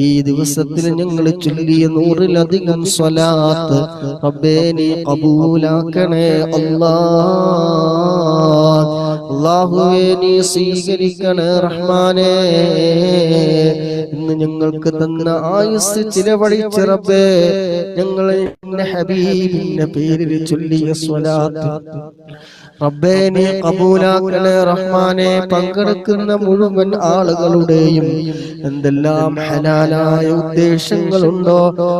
ഈ ദിവസത്തിൽ ഞങ്ങൾ ചൊല്ലിയ 100-ലധികം സ്വലാത്ത് റബ്ബേ നീ ഖബൂലാക്കണേ അല്ലാഹുവേ നീ സ്വീകരിക്കണേ റഹ്മാനേ ഇന്ന് ഞങ്ങൾക്ക് തന്ന ആയുസ് ചിലവഴിച്ച് റബ്ബേ ഞങ്ങളെ ഹബീബിന്റെ പേരിൽ ചൊല്ലിയ സ്വലാത്ത് റബ്ബേ നീ ഖബൂലാക്കണേ റഹ്മാനേ പങ്കെടുക്കുന്ന മുഴുവൻ ആളുകളുടെയും എന്തെല്ലാം ഹലാലായ ഉദ്ദേശങ്ങളുണ്ടോ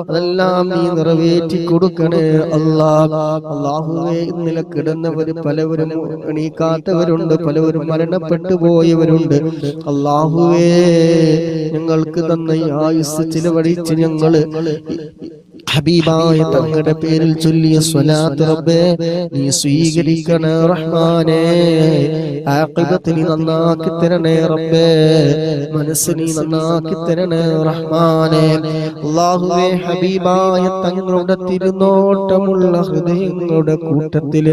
അതെല്ലാം നീ നിറവേറ്റി കൊടുക്കണേ അല്ലാഹുവേ ഇന്നലെ കിടന്നവർ പലവരും എണീക്കാത്തവരുണ്ട് പലവരും മരണപ്പെട്ടു പോയവരുണ്ട് അല്ലാഹുവേ ഞങ്ങൾക്ക് തന്ന ഈ ആയുസ് ചിലവഴിച്ച് ഞങ്ങള് ഹബീബായ തങ്ങളുടെ പേരിൽ ചൊല്ലിയ സ്വലാത്ത് റബ്ബേ നീ സ്വീകരിക്കണേ റഹ്മാനേ ആഖിബത്ത് നീ നന്നാക്കി തരണേ റബ്ബേ മനസ്സ് നീ നന്നാക്കി തരണേ റഹ്മാനേ അല്ലാഹുവേ ഹബീബായ തങ്ങളുടെ തിരുനോട്ടമുള്ള ഹൃദയങ്ങളുടെ കൂട്ടത്തിൽ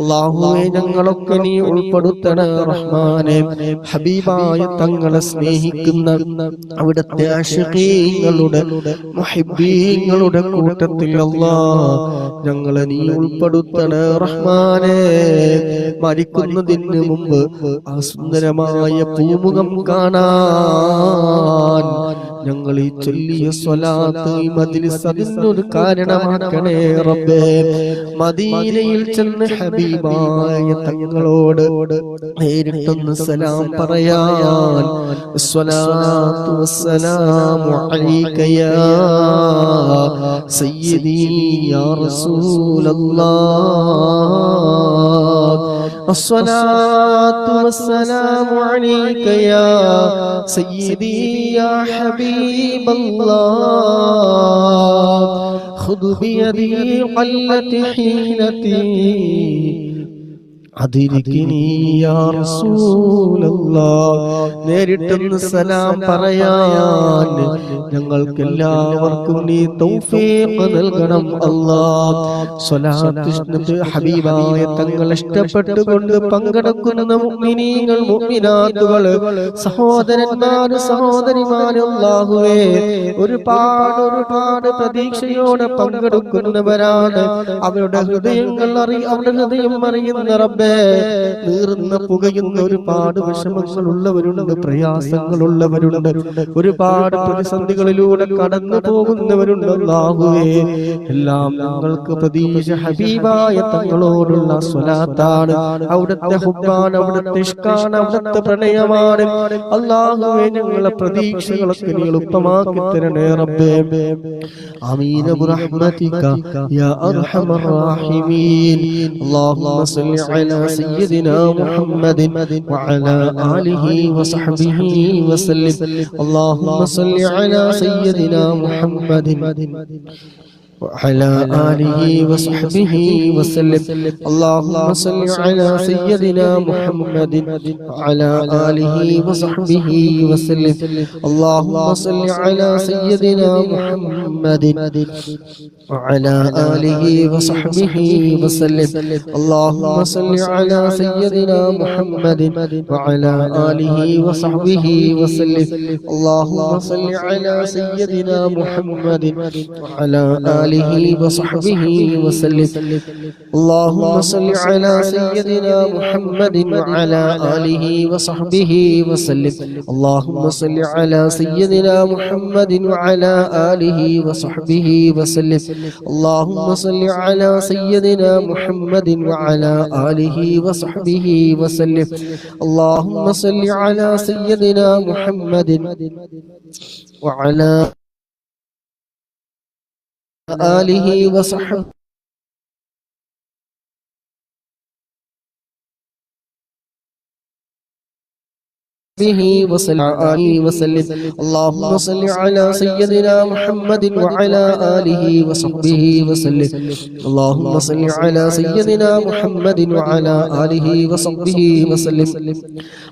അല്ലാഹുവേ ഞങ്ങളൊക്കെ നീ ഉൾപ്പെടുത്തണേ റഹ്മാനേ ഹബീബായ തങ്ങളെ സ്നേഹിക്കുന്ന അവിടുത്തെ ആശിഖീങ്ങളുടെ മുഹിബ്ബീങ്ങളുടെ കൂട്ടത്തിൽ അല്ലാഹ് ഞങ്ങളെ നീ ഉൾപ്പെടുത്തണേ റഹ്മാനേ മരിക്കുന്നതിന് മുമ്പ് ആ സുന്ദരമായ പൂമുഖം കാണാൻ ഞങ്ങൾ ഈ ചൊല്ലിയ സ്വലാത്ത് ഈ മജ്ലിസ് അതിനൊരു കാരണമാക്കണേ റബ്ബേ മദീനയിൽ ചെന്ന് ഹബീബായ തങ്ങളോട് നേരിട്ടൊന്ന് സലാം പറയാൻ സ്വലാത്തു വസ്സലാമു അലൈക യാ സയ്യിദി യാ റസൂലല്ലാഹ് الصلاة والسلام عليك يا سيدي يا حبيب الله خذ بيدي قلت حيلتي أدركني يا رسول الله നേരിട്ടൊന്ന് സലാം പറയാൻ ഞങ്ങൾക്കെല്ലാവർക്കും നീ തൗഫീഖ് നൽകണം അല്ലാഹ് സ്വലാത്ത് ഹബീബായ തങ്ങൾ ഇഷ്ടപ്പെട്ടുകൊണ്ട് പങ്കെടുക്കുന്ന മുഅ്മിനീങ്ങൾ മുഅ്മിനാത്തുകൾ സഹോദരന്മാർ സഹോദരിമാർ അല്ലാഹുവേ ഒരുപാട് പ്രതീക്ഷയോടെ പങ്കെടുക്കുന്നവരാണ് അവരുടെ ഹൃദയം അറിയുന്ന റബ്ബേ റബ്ബേ. നീറുന്ന പുകയുന്ന ഒരുപാട് വിഷമങ്ങളുള്ളവരുണ്ട്, പ്രയാസങ്ങളുള്ളവരുണ്ട്, ഒരുപാട് പ്രതിസന്ധികളിലൂടെ കടന്നു പോകുന്നവരുണ്ട്. അല്ലാഹുവേ, എല്ലാം ഞങ്ങൾക്ക് പ്രതീക്ഷ ഹബീബായ തങ്ങളോടുള്ള സ്വലാത്താണ്, അവിടുത്തെ ഹുബ്ബാണ്, അവിടുത്തെ ഇഷ്കാണ്, അവിടുത്തെ പ്രണയമാണ്. അല്ലാഹുവേ, ഞങ്ങളെ പ്രതീക്ഷകളൊക്കെ നീ എളുപ്പമാക്കി തരണേ റബ്ബേ. ആമീൻ ബിറഹ്മതിക യാ അർഹമർ റഹീമീൻ. അല്ലാഹുമ്മ സ്വല്ലി അലാ സയ്യിദിനാ മുഹമ്മദിൻ വഅലാ ആലിഹി വസഹ്ബിഹി വസല്ലം. അല്ലാഹുമ്മ സ്വല്ലി അലാ സയ്യിദിനാ മുഹമ്മദിൻ وعلى آله وصحبه وسلم. اللهم صل على سيدنا محمد وعلى آله وصحبه وسلم. اللهم صل على سيدنا محمد وعلى آله وصحبه وسلم. اللهم صل على سيدنا محمد وعلى آله وصحبه وسلم. اللهم صل على سيدنا محمد وعلى آله وصحبه وسلم. اللهم صل على سيدنا محمد وعلى آله وصحبه وسلم. اللهم صل على سيدنا محمد وعلى آله وصحبه وسلم. اللهم صل على سيدنا محمد وعلى آله وصحبه وسلم. اللهم صل على سيدنا محمد وعلى آله وصحبه وسلم. اللهم صل على سيدنا محمد وعلى آله وصحبه وسلم. اللهم صل على سيدنا محمد وعلى آله وصحبه وسلم.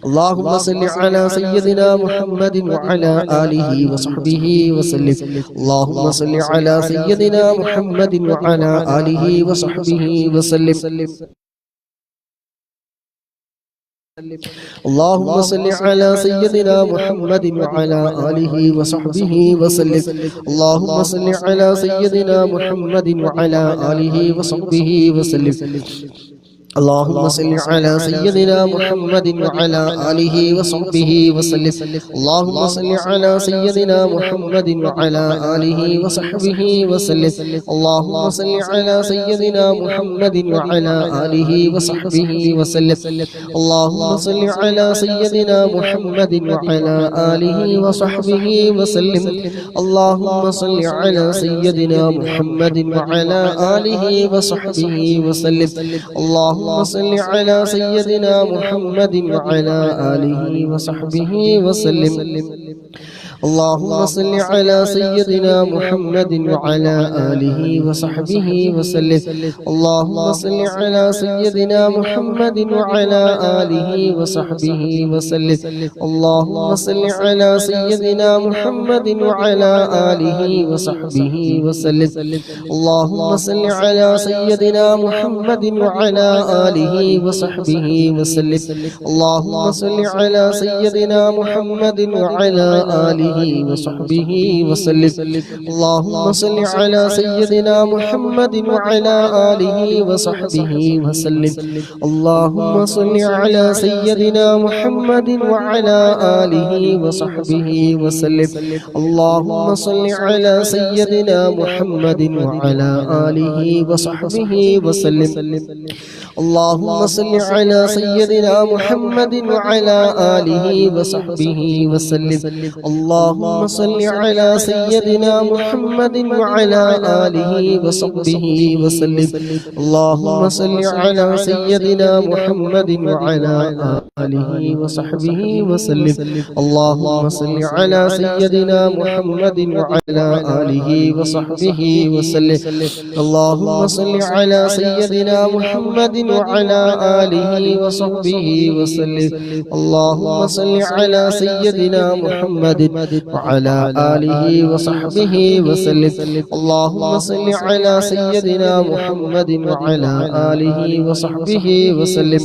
اللهم صل على سيدنا محمد وعلى آله وصحبه وسلم. اللهم صل على سيدنا محمد وعلى آله وصحبه وسلم. اللهم صل على سيدنا محمد وعلى آله وصحبه وسلم. اللهم صل على سيدنا محمد وعلى آله وصحبه وسلم. اللهم صل على سيدنا محمد وعلى آله وصحبه وسلم. اللهم صل على سيدنا محمد وعلى آله وصحبه وسلم. اللهم صل على سيدنا محمد وعلى آله وصحبه وسلم. اللهم صل على سيدنا محمد وعلى آله وصحبه وسلم. اللهم صل على سيدنا محمد وعلى آله وصحبه وسلم. اللهم صل على سيدنا محمد وعلى آله وصحبه وسلم. اللهم صل على سيدنا محمد وعلى آله وصحبه وسلم. اللهم صل على سيدنا محمد وعلى آله وصحبه وسلم. اللهم صل على سيدنا محمد وعلى آله وصحبه وسلم. اللهم صل على سيدنا محمد وعلى آله وصحبه وسلم. اللهم صل على سيدنا محمد وعلى آله وصحبه وسلم. اللهم صل على سيدنا محمد وعلى آله وصحبه وسلم. اللهم صل على سيدنا محمد وعلى آله وصحبه وسلم. اللهم صل على سيدنا محمد وعلى آله وصحبه وسلم. اللهم صل على سيدنا محمد وعلى آله وصحبه وسلم. اللهم صل على سيدنا محمد وعلى آله وصحبه وسلم. اللهم صل على سيدنا محمد وعلى آله وصحبه وسلم. اللهم صل على سيدنا محمد وعلى آله وصحبه وسلم. اللهم صل على سيدنا محمد وعلى آله وصحبه وسلم. اللهم صل على سيدنا محمد وعلى آله وصحبه وسلم. اللهم صل على سيدنا محمد وعلى آله وصحبه وسلم.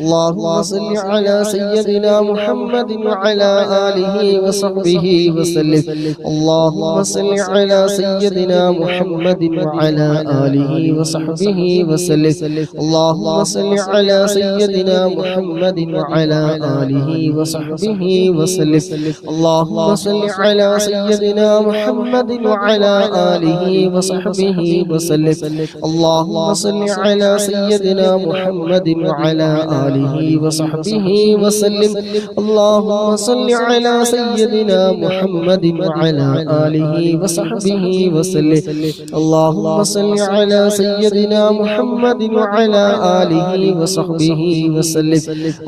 اللهم صل على سيدنا محمد وعلى آله وصحبه وسلم. اللهم صل على سيدنا محمد وعلى آله وصحبه وسلم. اللهم صل على سيدنا محمد وعلى آله وصحبه وسلم. اللهم صل على سيدنا محمد وعلى آله وصحبه وسلم. اللهم صل على سيدنا محمد وعلى آله وصحبه وسلم. اللهم صل على سيدنا محمد وعلى آله وصحبه وسلم. اللهم صل على سيدنا محمد وعلى آله وصحبه وسلم.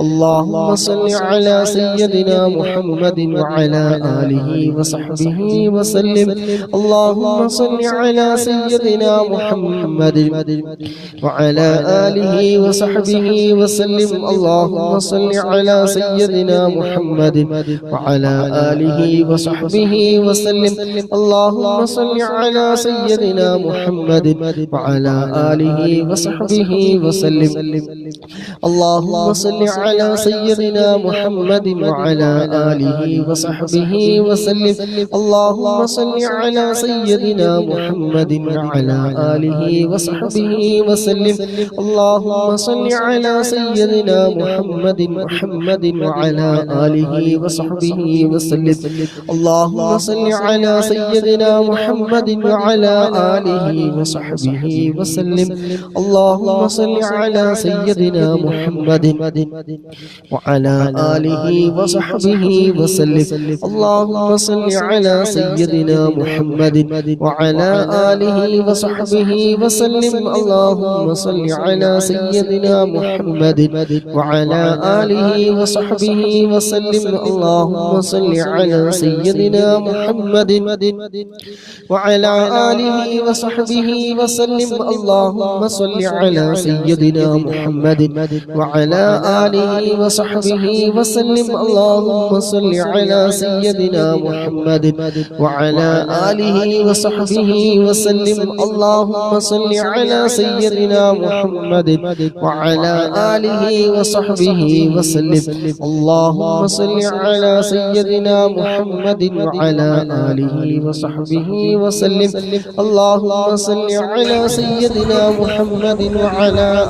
اللهم صل على سيدنا محمد وعلى آله وصحبه وسلم. اللهم صل على سيدنا محمد وعلى آله وصحبه وسلم. اللهم صل على سيدنا محمد وعلى آله وصحبه وسلم. اللهم صل على سيدنا محمد وعلى آله وصحبه وسلم. اللهم صل على سيدنا محمد وعلى آله وصحبه وسلم. اللهم صل على سيدنا محمد وعلى آله وصحبه وسلم. اللهم صل على سيدنا محمد وعلى آله وصحبه وسلم. اللهم صل على سيدنا محمد وعلى آله وصحبه وسلم. اللهم صل على سيدنا محمد وعلى آله وصحبه وسلم. اللهم صل على سيدنا محمد وعلى آله وصحبه وسلم. اللهم صل على سيدنا محمد وعلى آله وصحبه وسلم. اللهم صل على سيدنا محمد وعلى آله وصحبه وسلم. اللهم صل على سيدنا محمد وعلى آله وصحبه وسلم. اللهم صل على سيدنا محمد وعلى آله وصحبه وسلم. اللهم صل على سيدنا محمد وعلى آله وصحبه وسلم. اللهم صل على سيدنا محمد وعلى آله وصحبه وسلم. اللهم صل على سيدنا محمد وعلى آله وصحبه وسلم. اللهم صل على سيدنا محمد وعلى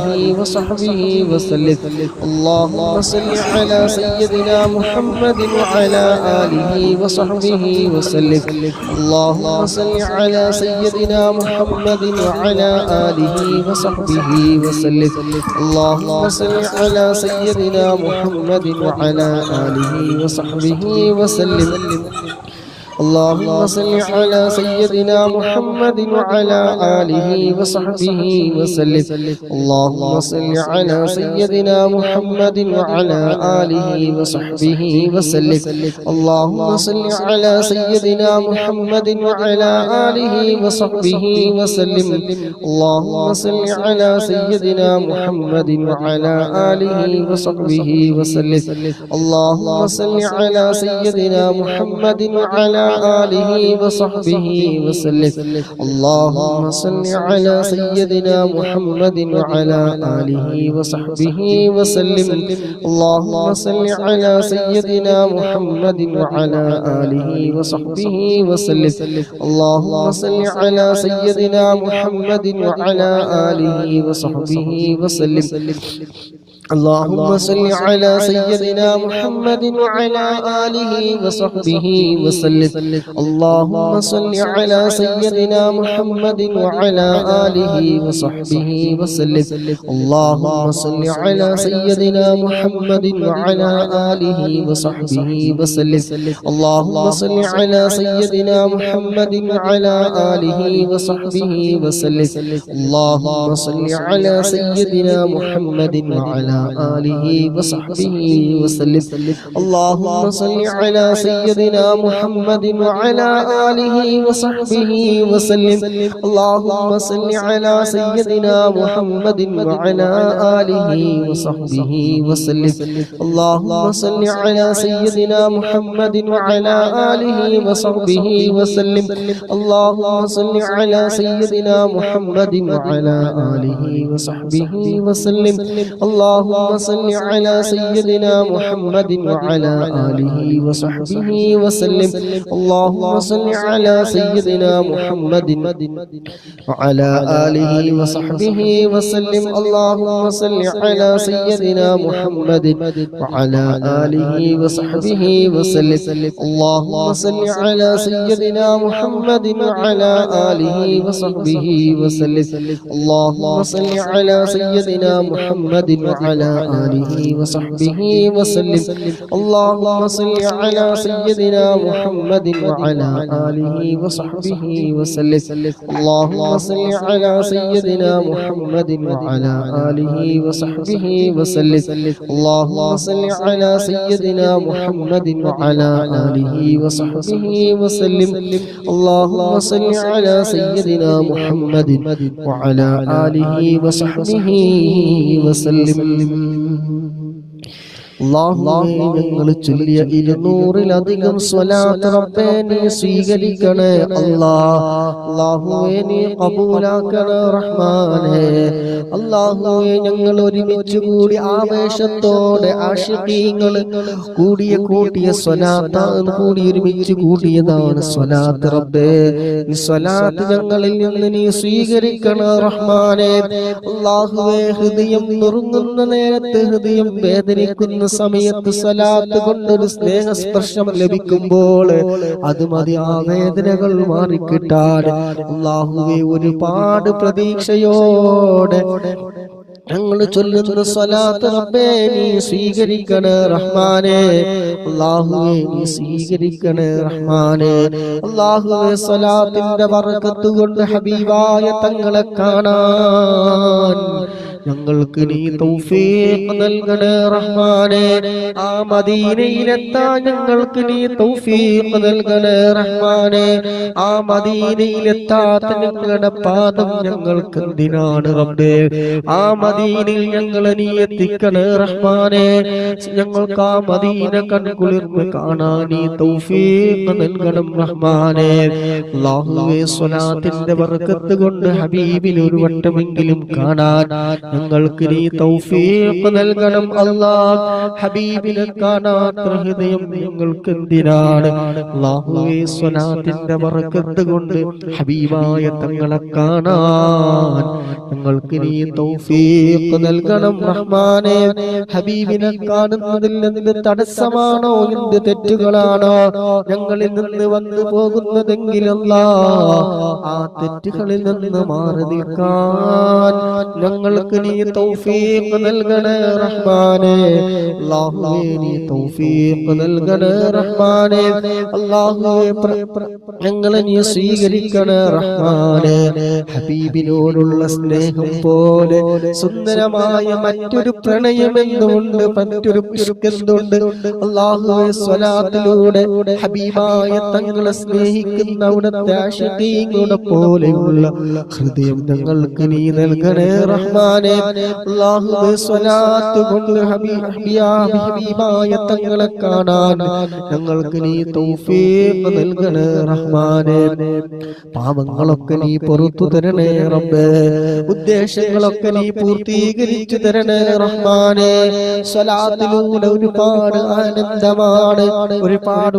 آله وصحبه وسلم. اللهم صل على سيدنا محمد وعلى آله وصحبه وسلم. اللهم صل على سيدنا محمد وعلى آله وصحبه وسلم. اللهم صل على سيدنا محمد وعلى آله وصحبه وسلم. اللهم صل على سيدنا محمد وعلى آله وصحبه وسلم. اللهم صل على سيدنا محمد وعلى آله وصحبه وسلم. اللهم صل على سيدنا محمد وعلى آله وصحبه وسلم. اللهم صل على سيدنا محمد وعلى آله وصحبه وسلم. اللهم صل على سيدنا محمد وعلى آله وصحبه وسلم. اللهم صل على سيدنا محمد وعلى آله وصحبه وسلم. اللهم صل على سيدنا محمد وعلى آله وصحبه وسلم. اللهم صل على سيدنا محمد وعلى آله وصحبه وسلم. اللهم صل على سيدنا محمد وعلى آله وصحبه وسلم. اللهم صل على سيدنا محمد وعلى آله وصحبه وسلم. اللهم صل على سيدنا محمد وعلى آله وصحبه وسلم. اللهم صل على سيدنا محمد وعلى آله وصحبه وسلم اللهم صل على سيدنا محمد وعلى آله وصحبه وسلم اللهم صل على سيدنا محمد وعلى آله وصحبه وسلم اللهم صل على سيدنا محمد وعلى آله وصحبه وسلم اللهم صل على سيدنا محمد وعلى آله وصحبه وسلم اللهم صل على سيدنا محمد وعلى آله وصحبه وسلم اللهم صل على سيدنا محمد وعلى آله وصحبه وسلم اللهم صل على سيدنا محمد وعلى آله وصحبه وسلم اللهم صل على سيدنا محمد وعلى آله وصحبه وسلم اللهم صل على سيدنا محمد وعلى آله وصحبه وسلم اللهم صل على سيدنا محمد وعلى آله وصحبه وسلم اللهم صل على سيدنا محمد وعلى آله وصحبه وسلم اللهم صل على سيدنا محمد وعلى آله وصحبه وسلم اللهم صل على سيدنا محمد وعلى آله وصحبه وسلم അല്ലാഹുവേ ഞങ്ങൾ ചൊല്ലിയ 200-ലധികം സ്വലാത്ത് റബ്ബേ നീ സ്വീകരിക്കണേ അല്ലാഹുവേ നീ ഖബൂലാക്കണേ റഹ്മാനേ അല്ലാഹുവേ ഞങ്ങൾ ഒരുമിച്ച് കൂടി ആവേശത്തോടെ ആശിഖീങ്ങൾ കൂടിയ സ്വലാത്താണ് കൂടി ഒരുമിച്ച് കൂടിയതാണ് സ്വലാത്ത് റബ്ബേ ഈ സ്വലാത്ത് ഞങ്ങളിൽ നിന്ന് നീ സ്വീകരിക്കണേ റഹ്മാനേ അല്ലാഹുവേ ഹൃദയം നുറുങ്ങുന്ന നേരത്ത് ഹൃദയം വേദനിക്കുന്ന സമയത്ത് സ്വലാത്ത് കൊണ്ടൊരു സ്നേഹസ്പർശം ലഭിക്കുമ്പോൾ അത് മതി ആ വേദനകൾ മാറിക്കിട്ടാൻ അല്ലാഹുവേ ഒരുപാട് പ്രതീക്ഷയോടെ ഞങ്ങൾ ചൊല്ലുന്ന സ്വലാത്ത് റബ്ബേ നീ സ്വീകരിക്കണേ റഹ്മാനേ അല്ലാഹുവേ നീ സ്വീകരിക്കണേ റഹ്മാനേ അല്ലാഹുവേ സ്വലാത്തിന്റെ ബർക്കത്ത് കൊണ്ട് ഹബീബായ തങ്ങളെ കാണാൻ ഞങ്ങൾക്ക് നീ തൗഫീഖ് നൽകണേ റഹ്മാനേ ആ മദീനയിലെത്താൻ ഞങ്ങൾക്ക് നീ തൗഫീഖ് നൽകണേ റഹ്മാനേ ആ മദീനയിലെത്താത്ത ഞങ്ങളുടെ പാദം ഞങ്ങൾക്ക് എന്തിനാണ് റബ്ബേ ആ മദീനയിൽ ഞങ്ങളെ നീ എത്തിക്കണേ റഹ്മാനേ ഞങ്ങൾക്ക് ആ മദീന കൺകുളിർന്ന് കാണാൻ നീ തൗഫീഖ് നൽകണം റഹ്മാനേ അല്ലാഹുവേ സ്വലാത്തിന്റെ ബർക്കത്ത് കൊണ്ട് ഹബീബിൽ ഒരു വട്ടമെങ്കിലും കാണാൻ ഞങ്ങൾക്ക് നീ തൗഫീഖ് നൽകണം അല്ലാഹ് ഹബീബിനെ കാണാത്ത ഹൃദയം ഞങ്ങൾക്ക് എന്തിനാണ് അല്ലാഹുവേ സ്വലാത്തിന്റെ ബർക്കത്ത് കൊണ്ട് ഹബീബായ തങ്ങളെ കാണാൻ ഞങ്ങൾക്ക് നീ തൗഫീഖ് നൽകണം റഹ്മാനേ ഹബീബിനെ കാണുന്നതിൽ എന്ത് തടസ്സമാണോ എന്ത് തെറ്റുകളാണോ ഞങ്ങളിൽ നിന്ന് വന്നു പോകുന്നതെങ്കിൽ അല്ലാഹ് ആ തെറ്റുകളിൽ നിന്ന് മാറി നിൽക്കാൻ ഞങ്ങൾക്ക് നീ തൗഫീഖ് നൽകണേ റഹ്മാനേ അല്ലാഹുവേ നീ തൗഫീഖ് നൽകണേ റഹ്മാനേ അല്ലാഹുവേ ഞങ്ങളെ നീ സ്വീകരിക്കണേ റഹ്മാനേ ഹബീബിനോടുള്ള സ്നേഹം പോലെ സുന്ദരമായ മറ്റൊരു പ്രണയം എന്തുണ്ട് മറ്റൊരു ഇഷ്കെന്തുണ്ട് അല്ലാഹുവേ സ്വലാത്തിലൂടെ ഹബീബായ തങ്ങളെ സ്നേഹിക്കുന്ന അവിടുത്തെ ആശിഖീങ്ങളുടെ പോലെയുള്ള ഹൃദയം ഞങ്ങൾക്ക് നീ നൽകണേ റഹ്മാനേ അല്ലാഹുവേ സ്വലാത്ത് കൊണ്ട് ഹബീബായ തങ്ങളെ കാണാൻ ഞങ്ങൾക്ക് നീ തൗഫീഖ് നൽകണേ റഹ്മാനേ പാപങ്ങളൊക്കെ നീ പുറത്തു തരണേ റബ്ബേ ഉദ്ദേശങ്ങളൊക്കെ നീ പൂർത്തീകരിച്ചു തരണേ റഹ്മാനേ സ്വലാത്തിലൂടെ ഒരുപാട് ആനന്ദമാണ് ഒരുപാട്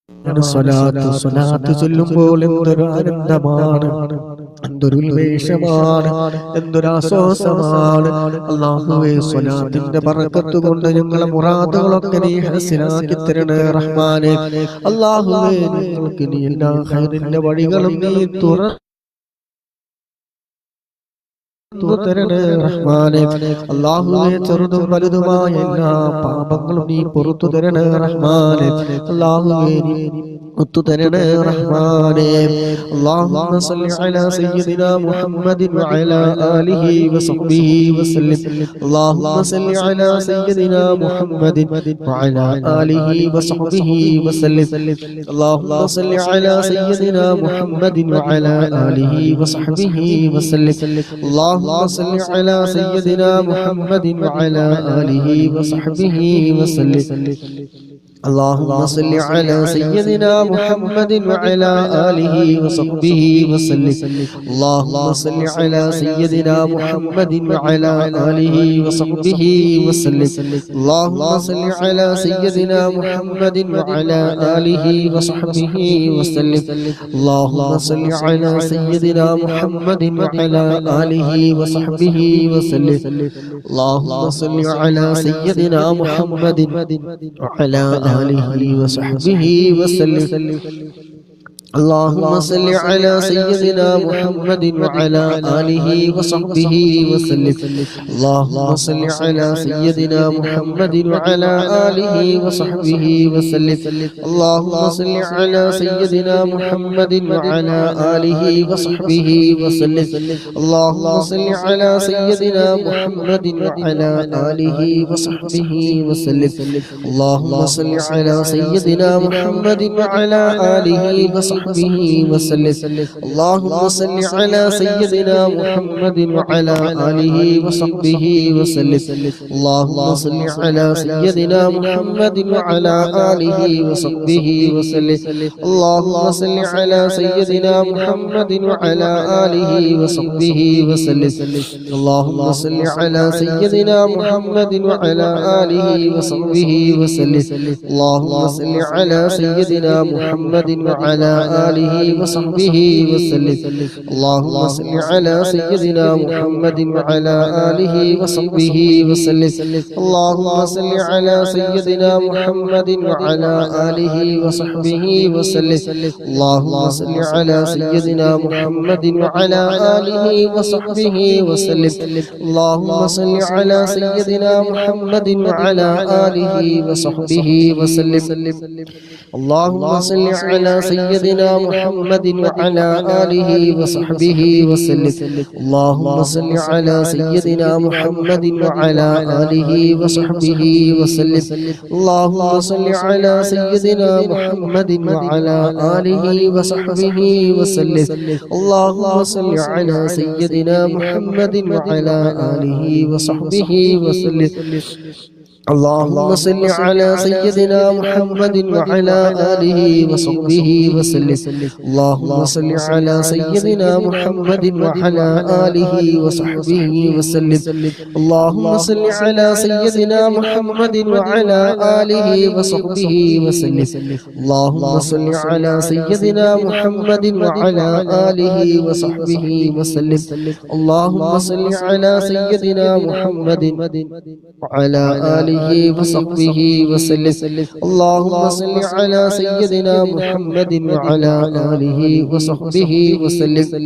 സ്വലാത്ത് ചൊല്ലുമ്പോൾ എന്തൊരു ആനന്ദമാണ്, എന്തൊരു ഉന്മേഷമാണ്, എന്തൊരു ആശ്വാസമാണ്. അല്ലാഹുവേ, സ്വലാത്തിന്റെ ബറക്കത്ത് കൊണ്ട് ഞങ്ങളെ മുറാദുകളൊക്കെ നീ ഹസനാക്കി തരണേ റഹ്മാനേ. അല്ലാഹുവേ, ഞങ്ങൾക്ക് നീ എല്ലാ ഖൈറിന്റെ വഴികളും നീ തരണേ റഹ്മാനേ. അല്ലാഹുവേ, ചെറുതും വലുതുമായ എല്ലാ പാപങ്ങളും നീ പുറത്തു തരണേ റഹ്മാനേ. അല്ലാഹുവേ, നീ ഒത്തുതരണേ റഹ്മാനേ. അല്ലാഹുമ്മ സല്ലി അലാ സയ്യിദിനാ മുഹമ്മദിൻ വഅലാ ആലിഹി വസഹ്ബിഹി വസല്ലം. അല്ലാഹുമ്മ സല്ലി അലാ സയ്യിദിനാ മുഹമ്മദിൻ വഅലാ ആലിഹി വസഹ്ബിഹി വസല്ലം. അല്ലാഹുമ്മ സല്ലി അലാ സയ്യിദിനാ മുഹമ്മദിൻ വഅലാ ആലിഹി വസഹ്ബിഹി വസല്ലം. അല്ലാഹുമ്മ സല്ലി അലാ സയ്യിദിനാ മുഹമ്മദിൻ വഅലാ ആലിഹി വസഹ്ബിഹി വസല്ലം. اللهم صل على سيدنا محمد وعلى آله وصحبه وسلم. اللهم صل على سيدنا محمد وعلى آله وصحبه وسلم. اللهم صل على سيدنا محمد وعلى آله وصحبه وسلم. اللهم صل على سيدنا محمد وعلى آله وصحبه وسلم. اللهم صل على سيدنا محمد وعلى آله وصحبه وسلم. اللهم صل على سيدنا محمد وعلى آله وصحبه وسلم. اللهم صل على سيدنا محمد وعلى آله وصحبه وسلم. اللهم صل على سيدنا محمد وعلى آله وصحبه وسلم. اللهم صل على سيدنا محمد وعلى آله وصحبه وسلم. اللهم صل على سيدنا محمد وعلى آله وصحبه وسلم. اللهم صل على سيدنا محمد وعلى آله وصحبه وسلم. اللهم صل على سيدنا محمد وعلى آله وصحبه وسلم. اللهم صل على سيدنا محمد وعلى آله وصحبه وسلم. اللهم صل على سيدنا محمد وعلى آله وصحبه وسلم. اللهم صل على سيدنا محمد وعلى آله وصحبه وسلم. اللهم صل على سيدنا محمد وعلى آله وصحبه وسلم. اللهم صل على سيدنا محمد وعلى آله وصحبه وسلم. اللهم صل على سيدنا محمد وعلى آله وصحبه وسلم. اللهم صل على سيدنا محمد وعلى آله وصحبه وسلم. اللهم صل على سيدنا محمد وعلى آله وصحبه وسلم. اللهم صل على سيدنا محمد وعلى آله وصحبه وسلم. اللهم صل على سيدنا محمد وعلى آله وصحبه وسلم. اللهم صل على سيدنا محمد وعلى آله وصحبه وسلم. اللهم صل على سيدنا محمد وعلى آله وصحبه وسلم. اللهم صل على سيدنا محمد وعلى آله وصحبه وسلم. اللهم صل على سيدنا محمد وعلى آله وصحبه وسلم. اللهم صل على سيدنا محمد وعلى آله وصحبه وسلم. اللهم صل على سيدنا محمد وعلى آله وصحبه وسلم. اللهم صل على سيدنا محمد وعلى آله وصحبه وسلم.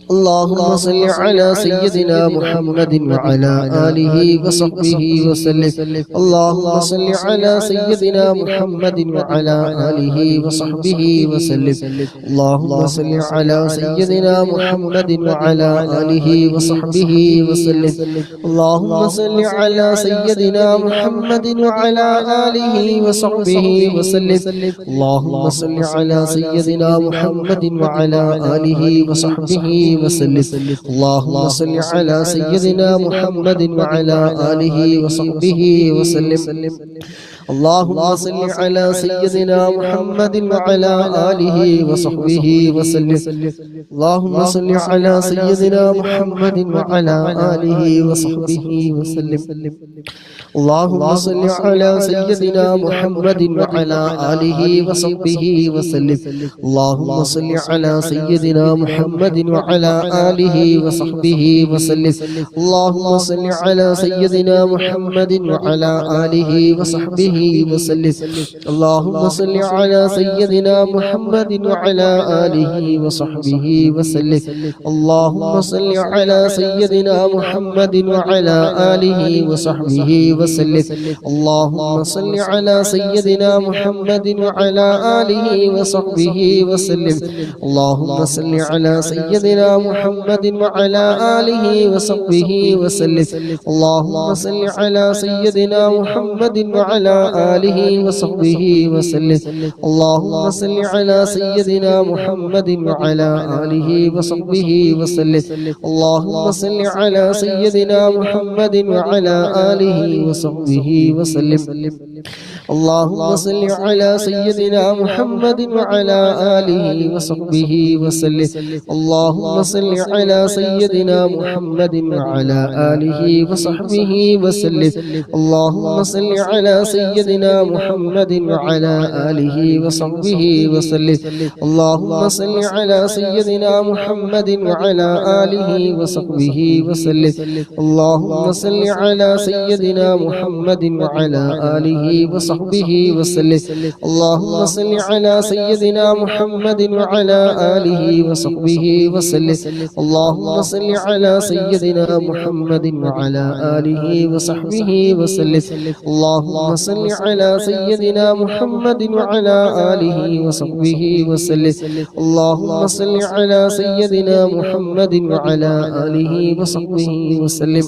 اللهم صل على سيدنا محمد وعلى آله وصحبه وسلم. اللهم صل على سيدنا محمد وعلى آله وصحبه وسلم. اللهم صل على سيدنا محمد وعلى آله وصحبه وسلم. اللهم صل على سيدنا محمد وعلى آله وصحبه وسلم. اللهم صل على سيدنا محمد وعلى آله وصحبه وسلم. اللهم صل على سيدنا محمد وعلى آله وصحبه وسلم. اللهم صل على سيدنا محمد وعلى آله وصحبه وسلم. اللهم صل على سيدنا محمد وعلى آله وصحبه وسلم. اللهم صل على سيدنا محمد وعلى آله وصحبه وسلم. اللهم صل على سيدنا محمد وعلى آله وصحبه وسلم. اللهم صل على سيدنا محمد وعلى آله وصحبه وسلم. اللهم صل على سيدنا محمد وعلى آله وصحبه وسلم. اللهم صل على سيدنا محمد وعلى آله وصحبه وسلم. اللهم صل على سيدنا محمد وعلى آله وصحبه وسلم. اللهم صل على سيدنا محمد وعلى آله وصحبه وسلم. اللهم صل على سيدنا محمد وعلى آله وصحبه وسلم. اللهم صل على سيدنا محمد وعلى آله وصحبه وسلم. اللهم صل على سيدنا محمد وعلى آله وصحبه وسلم. اللهم صل على سيدنا محمد وعلى آله وصحبه وسلم. اللهم صل على سيدنا محمد وعلى آله وصحبه وسلم. اللهم صل على سيدنا محمد وعلى آله وصحبه وسلم. اللهم صل على سيدنا محمد وعلى آله وصحبه وسلم. اللهم صل على سيدنا محمد وعلى آله وصحبه وسلم. اللهم صل على سيدنا محمد وعلى آله وصحبه وسلم. اللهم صل على سيدنا محمد وعلى آله وصحبه وسلم. اللهم صل على سيدنا محمد وعلى آله وصحبه وسلم. اللهم صل على سيدنا محمد وعلى آله وصحبه وسلم. اللهم صل على سيدنا محمد وعلى آله وصحبه وسلم.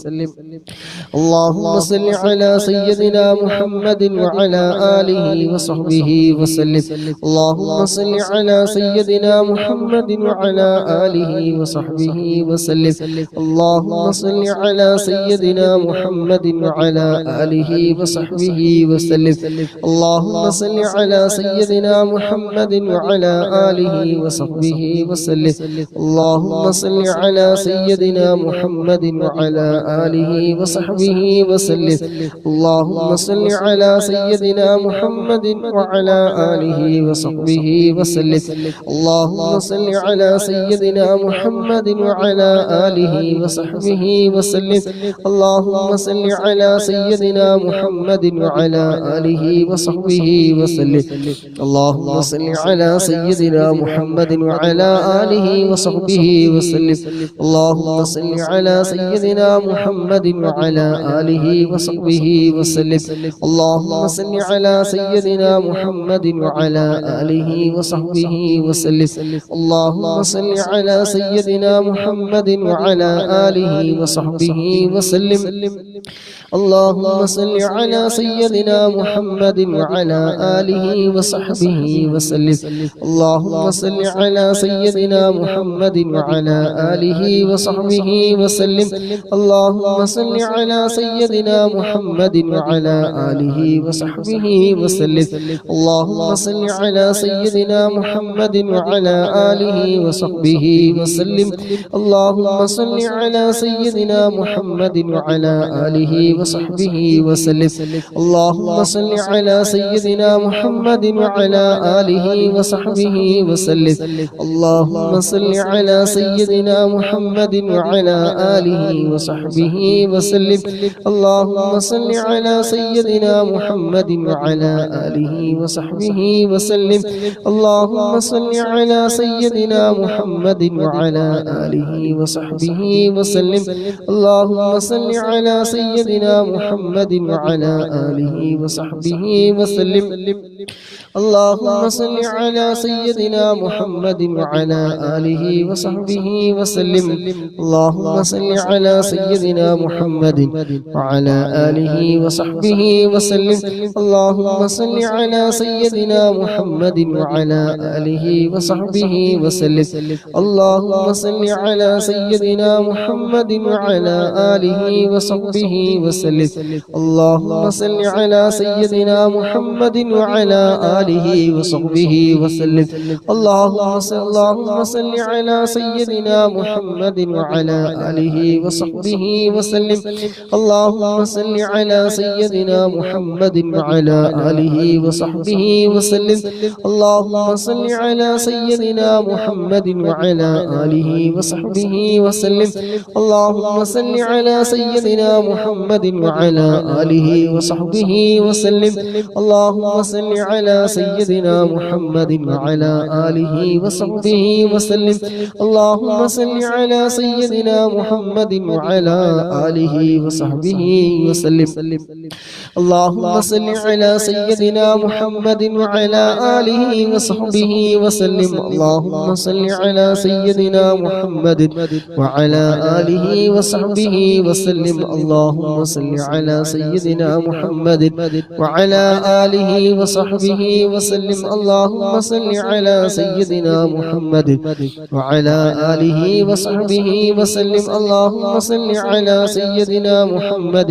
اللهم صل على سيدنا محمد وعلى آله وصحبه وسلم. اللهم صل على سيدنا محمد وعلى آله وصحبه وسلم. اللهم صل على سيدنا محمد وعلى آله وصحبه وسلم. اللهم صل على سيدنا محمد وعلى آله وصحبه وسلم. اللهم صل على سيدنا محمد وعلى آله وصحبه وسلم. اللهم صل على سيدنا محمد وعلى آله وصحبه وسلم. اللهم صل على سيدنا محمد وعلى آله وصحبه وسلم. اللهم صل على سيدنا محمد وعلى آله وصحبه وسلم. اللهم صل على سيدنا محمد وعلى آله وصحبه وسلم. اللهم صل على سيدنا محمد وعلى آله وصحبه وسلم. اللهم صل على سيدنا محمد وعلى آله وصحبه وسلم. اللهم صل على سيدنا محمد وعلى آله وصحبه وسلم. اللهم صل على سيدنا محمد وعلى آله وصحبه وسلم. اللهم صل على سيدنا محمد وعلى آله وصحبه وسلم. اللهم صل على سيدنا محمد وعلى آله وصحبه وسلم. اللهم صل على سيدنا محمد وعلى آله وصحبه وسلم. اللهم صل على سيدنا محمد وعلى آله وصحبه وسلم. اللهم صل على سيدنا محمد وعلى آله وصحبه وسلم. اللهم صل على سيدنا محمد وعلى آله وصحبه وسلم. اللهم صل على سيدنا محمد وعلى آله وصحبه وسلم. اللهم صل على سيدنا محمد وعلى آله وصحبه وسلم. اللهم صل على سيدنا محمد وعلى آله وصحبه وسلم. اللهم صل على سيدنا محمد وعلى آله وصحبه وسلم. اللهم صل على سيدنا محمد وعلى آله وصحبه وسلم اللهم صل على سيدنا محمد وعلى آله وصحبه وسلم اللهم صل على سيدنا محمد وعلى آله وصحبه وسلم اللهم صل على سيدنا محمد وعلى آله وصحبه وسلم اللهم صل على سيدنا محمد وعلى آله وصحبه وسلم اللهم صل على سيدنا محمد وعلى آله وصحبه وسلم اللهم صل على سيدنا محمد وعلى آله وصحبه وسلم اللهم صل على سيدنا محمد وعلى آله وصحبه وسلم اللهم صل على سيدنا محمد وعلى آله وصحبه وسلم اللهم صل على سيدنا محمد وعلى آله وصحبه وسلم اللهم صل على سيدنا محمد وعلى آله وصحبه وسلم اللهم صل على سيدنا محمد وعلى آله وصحبه وسلم اللهم صل على سيدنا محمد وعلى آله وصحبه وسلم اللهم صل على سيدنا محمد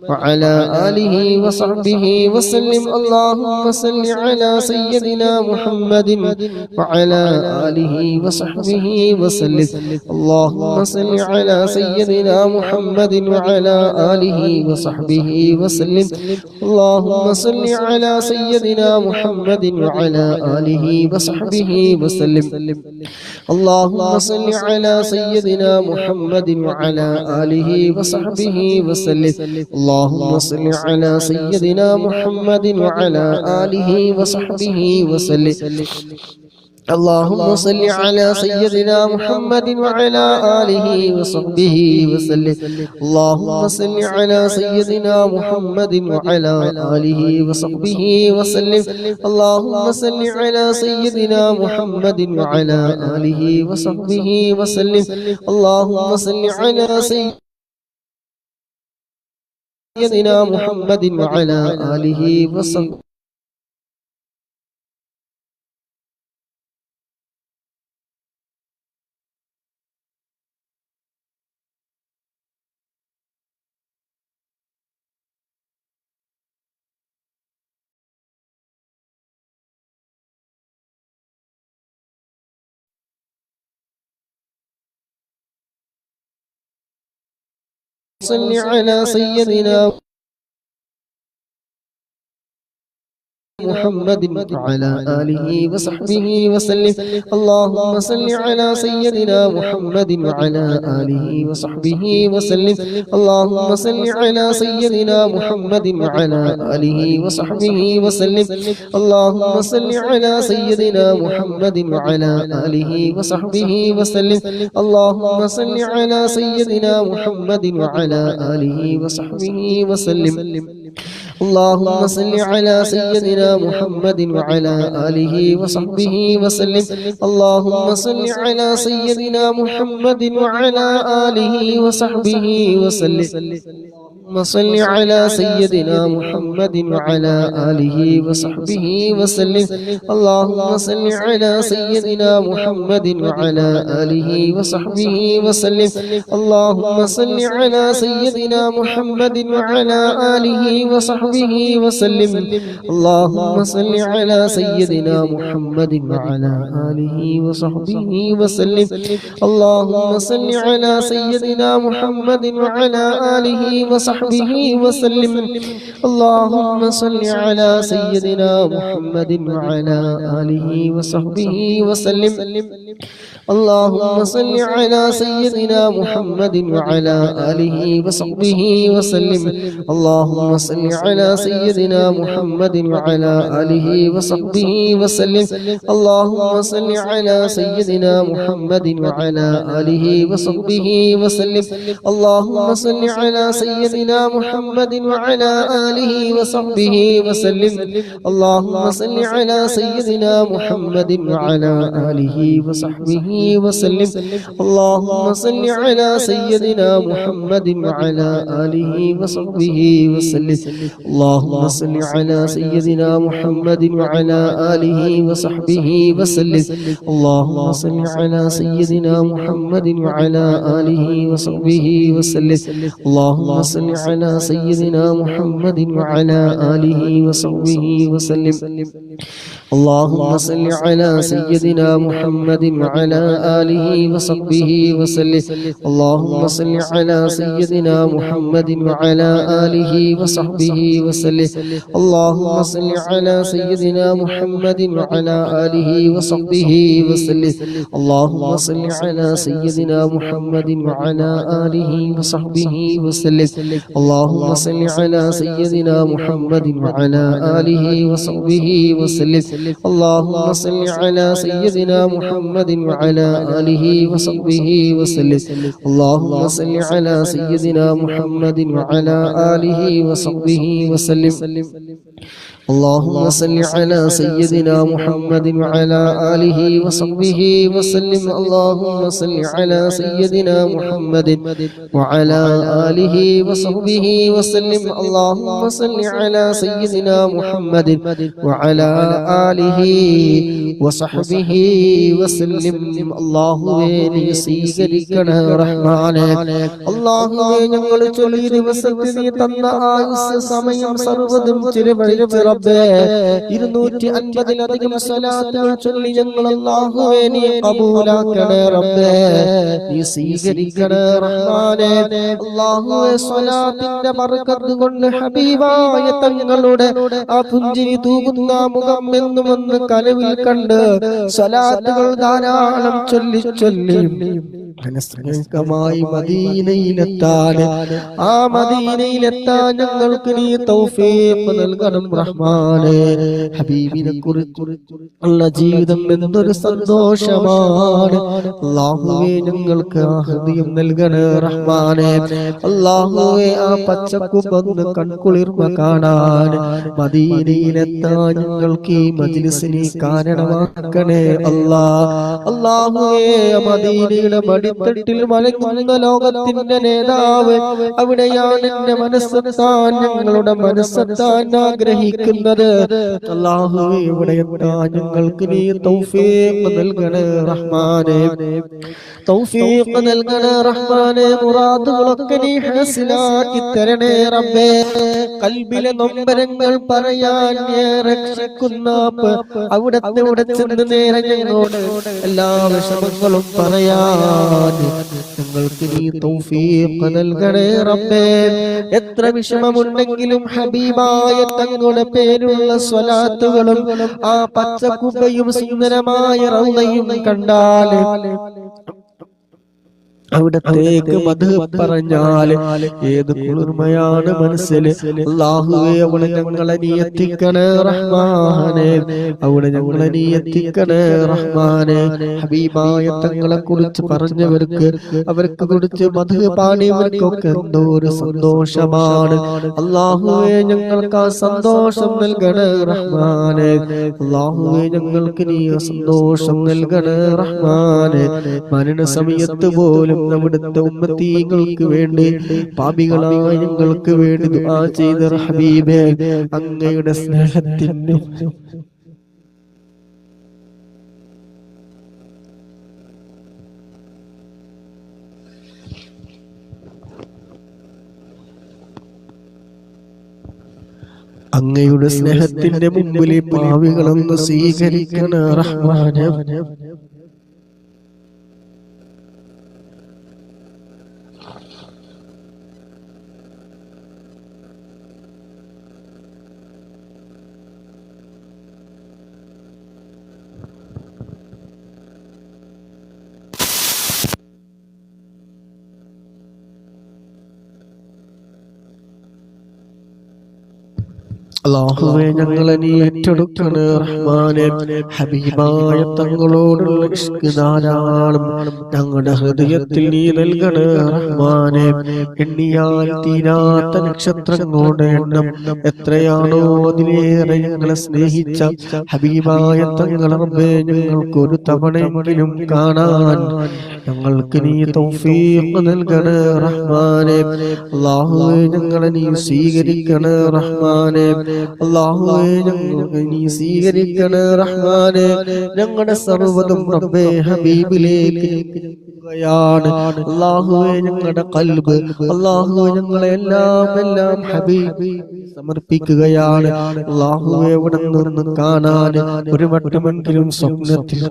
وعلى آله وصحبه وسلم اللهم صل على سيدنا محمد وعلى آله وصحبه وسلم اللهم صل على سيدنا محمد وعلى آله وصحبه وسلم اللهم صل على سيدنا محمد وعلى آله وصحبه وسلم اللهم صل على سيدنا محمد وعلى آله وصحبه وسلم اللهم صل على سيدنا محمد وعلى آله وصحبه وسلم اللهم صل على سيدنا محمد وعلى آله وصحبه وسلم اللهم صل على سيدنا محمد وعلى آله وصحبه وسلم اللهم صل على سيدنا محمد وعلى آله وصحبه وسلم اللهم صل على سيدنا محمد وعلى آله وصحبه صل على سيدنا محمد وعلى آله وصحبه وسلم اللهم صل على سيدنا محمد وعلى آله وصحبه وسلم اللهم صل على سيدنا محمد وعلى آله وصحبه وسلم اللهم صل على سيدنا محمد وعلى آله وصحبه وسلم اللهم صل على سيدنا محمد وعلى آله وصحبه وسلم اللهم صل على سيدنا محمد وعلى آله وصحبه وسلم اللهم صل على سيدنا محمد وعلى آله وصحبه وسلم اللهم صل على سيدنا محمد وعلى آله وصحبه وسلم اللهم صل على سيدنا محمد وعلى آله وصحبه وسلم اللهم صل على سيدنا محمد وعلى آله وصحبه وسلم اللهم صل على سيدنا محمد وعلى آله وصحبه وسلم اللهم صل على سيدنا محمد وعلى آله وصحبه وسلم اللهم صل على سيدنا محمد وعلى آله وصحبه وسلم اللهم صل على سيدنا محمد وعلى آله وصحبه وسلم اللهم صل على سيدنا محمد وعلى آله وصحبه وسلم اللهم صل على سيدنا محمد وعلى آله وصحبه وسلم اللهم صل على سيدنا سيدنا محمد وعلى آله وصحبه وسلم اللهم صل على سيدنا محمد وعلى آله وصحبه وسلم اللهم صل على سيدنا محمد وعلى آله وصحبه وسلم اللهم صل على سيدنا محمد وعلى آله وصحبه وسلم اللهم صل على سيدنا محمد وعلى آله وصحبه وسلم اللهم صل على سيدنا محمد وعلى آله وصحبه وسلم اللهم صل على سيدنا محمد وعلى آله وصحبه وسلم اللهم صل على سيدنا محمد وعلى آله وصحبه وسلم اللهم صل على سيدنا محمد وعلى آله وصحبه وسلم اللهم صل على سيدنا محمد وعلى آله وصحبه وسلم اللهم صل على سيدنا محمد وعلى آله وصحبه وسلم اللهم صل على سيدنا محمد وعلى آله وصحبه وسلم اللهم صل على سيدنا محمد وعلى آله وصحبه وسلم اللهم صل على سيدنا محمد وعلى آله وصحبه وسلم اللهم صل على سيدنا محمد وعلى آله وصحبه وسلم اللهم صل على سيدنا محمد وعلى آله وصحبه وسلم അല്ലാഹുവേ നീ സ്വീകരിക്കണേ റഹ്മാനേ അല്ലാഹുവേ ഞങ്ങൾ ചൊല്ലിയ ദിവസത്തിൽ നീ തന്ന ആയുസ്സ് സമയം സർവ്വതും ചിലവഴിച്ച് റബ്ബേ 250-ലധികം സ്വലാത്തുകൾ ചൊല്ലി ഞങ്ങൾ അല്ലാഹുവേ നീ ഖബൂലാക്കണേ റബ്ബേ നീ സ്വീകരിക്കണേ റഹ്മാനേ അല്ലാഹുവേ സ്വലാത്തിന്റെ ബർക്കത്ത് കൊണ്ട് ഹബീബായ തങ്ങളുടെ ആ പുഞ്ചിരി തൂകുന്ന മുഖം എന്നും ഒന്ന് കനവിൽ കണ്ട് സ്വലാത്തുകൾ ധാരാളം ചൊല്ലി ചൊല്ലി മനസ്സേകമായി മദീനയിലെത്താൻ ആ മദീനയിലെത്താൻ ഞങ്ങൾക്ക് നീ തൗഫീഖ് നൽകണം റഹ്മാനേ ഹബീബിനെ കുറിച്ച് ഉള്ള ജീവിതം എന്തൊരു സന്തോഷമാണ് അല്ലാഹുവേ ഞങ്ങൾക്ക് ആ ഹൃദയം നൽകണേ റഹ്മാനേ അല്ലാഹുവേ ആ പച്ചക്കുബന്ന് കൺകുളിർമ കാണാൻ മദീനയിലെത്താൻ ഞങ്ങൾക്ക് ഈ മജ്ലിസിനെ കാരണമാക്കണേ അല്ലാഹുവേ മദീനയുടെ ിൽ മലങ്ങുന്ന ലോകത്തിന്റെ നേതാവ് അവിടെയാണ് എന്റെ മനസ്സെത്താൻ ഞങ്ങളുടെ മനസ്സെത്താൻ ആഗ്രഹിക്കുന്നത് അല്ലാഹുവേ ഇവിടെ എത്താൻ ഞങ്ങൾക്ക് നീ തൗഫീഖ് നൽകണേ റഹ്മാനേ തൗഫീഖ് നൽകണേ റഹ്മാനേ മുറാദുകളൊക്കെ നീ ഹാസിലാക്കി തരണേ റബ്ബേ ഖൽബിലെ നൊമ്പരങ്ങൾ പറയാൻ രക്ഷിക്കുന്ന അവിടെ ചെന്ന് നേരെ ഞങ്ങളോട് എല്ലാ വിഷമങ്ങളും പറയാൻ ഞങ്ങൾക്ക് നീ തൗഫീഖ് നൽകണേ റബ്ബേ എത്ര വിഷമമുണ്ടെങ്കിലും ഹബീബായ തങ്ങളുടെ പേരുള്ള സ്വലാത്തുകളും ആ പച്ചക്കുബയും സുന്ദരമായ റൗളയും കണ്ടാൽ അവിടത്തേക്ക് മധു പറഞ്ഞാൽ ഏത് കുളിർമയാണ് മനസ്സിൽ അല്ലാഹുവേ അവിടെ ഞങ്ങളെ നീ എത്തിക്കണേ റഹ്മാനേ അവിടെ ഞങ്ങളെ നീ എത്തിക്കണേ റഹ്മാനേ ഹബീബായ തങ്ങളെ കുറിച്ച് പറഞ്ഞവർക്ക് അവർക്ക് കുറിച്ച് മധു പാടിയവർക്കൊക്കെ എന്തോ ഒരു സന്തോഷമാണ് അല്ലാഹുവേ ഞങ്ങൾക്ക് ആ സന്തോഷം നൽകണേ റഹ്മാനേ അല്ലാഹുവേ ഞങ്ങൾക്ക് നീ സന്തോഷം നൽകണേ റഹ്മാനേ മരണ സമയത്ത് പോലും അവിടുത്തെ ഉമ്മത്തീങ്ങൾക്ക് വേണ്ടി പാപികളായ ഞങ്ങൾക്ക് വേണ്ടി ദുആ ചെയ്ത ഹബീബേ അങ്ങയുടെ സ്നേഹത്തിന്റെ അങ്ങയുടെ സ്നേഹത്തിന്റെ മുമ്പിൽ പാപികളൊന്ന് സ്വീകരിക്കണേ റഹ്മാനേ അല്ലാഹുവേ ഞങ്ങളെ നീ ഏറ്റെടുക്കണേ റഹ്മാനെ. ഹബീബായ തങ്ങളോടുള്ള ഇഷ്ക് ധാരാളം ഞങ്ങളുടെ ഹൃദയത്തിൽ നീ നൽകണേ റഹ്മാനെ. എണ്ണിയാൽ തീരാത്ത നക്ഷത്രങ്ങളുടെ എണ്ണം എത്രയാണോ അതിലേറെ ഞങ്ങളെ സ്നേഹിച്ച ഹബീബായ തങ്ങളെ റബ്ബേ ഞങ്ങൾക്ക് ഒരു തവണയെങ്കിലും കാണാൻ ഞങ്ങൾക്ക് നീ തൗഫീഖ് നൽകണേ റഹ്മാനെ. അല്ലാഹുവേ ഞങ്ങളെ നീ സ്വീകരിക്കണേ റഹ്മാനെ. അല്ലാഹുവേ ഞങ്ങൾക്ക് നീ സ്വീകരിക്കണേ റഹ്മാനെ. ഞങ്ങളുടെ സർവ്വതും റബ്ബേ ഹബീബിലേക്ക് ാണ് അല്ലാഹുവേ. ഞങ്ങളുടെ ഖൽബ് അല്ലാഹുവേ ഞങ്ങളെ എല്ലാം ഹബീബ് സമർപ്പിക്കുകയാണ് അല്ലാഹുവേ. അവിടെ നിന്ന് കാണാൻ ഒരു വട്ടമെങ്കിലും സ്വപ്നത്തിൽ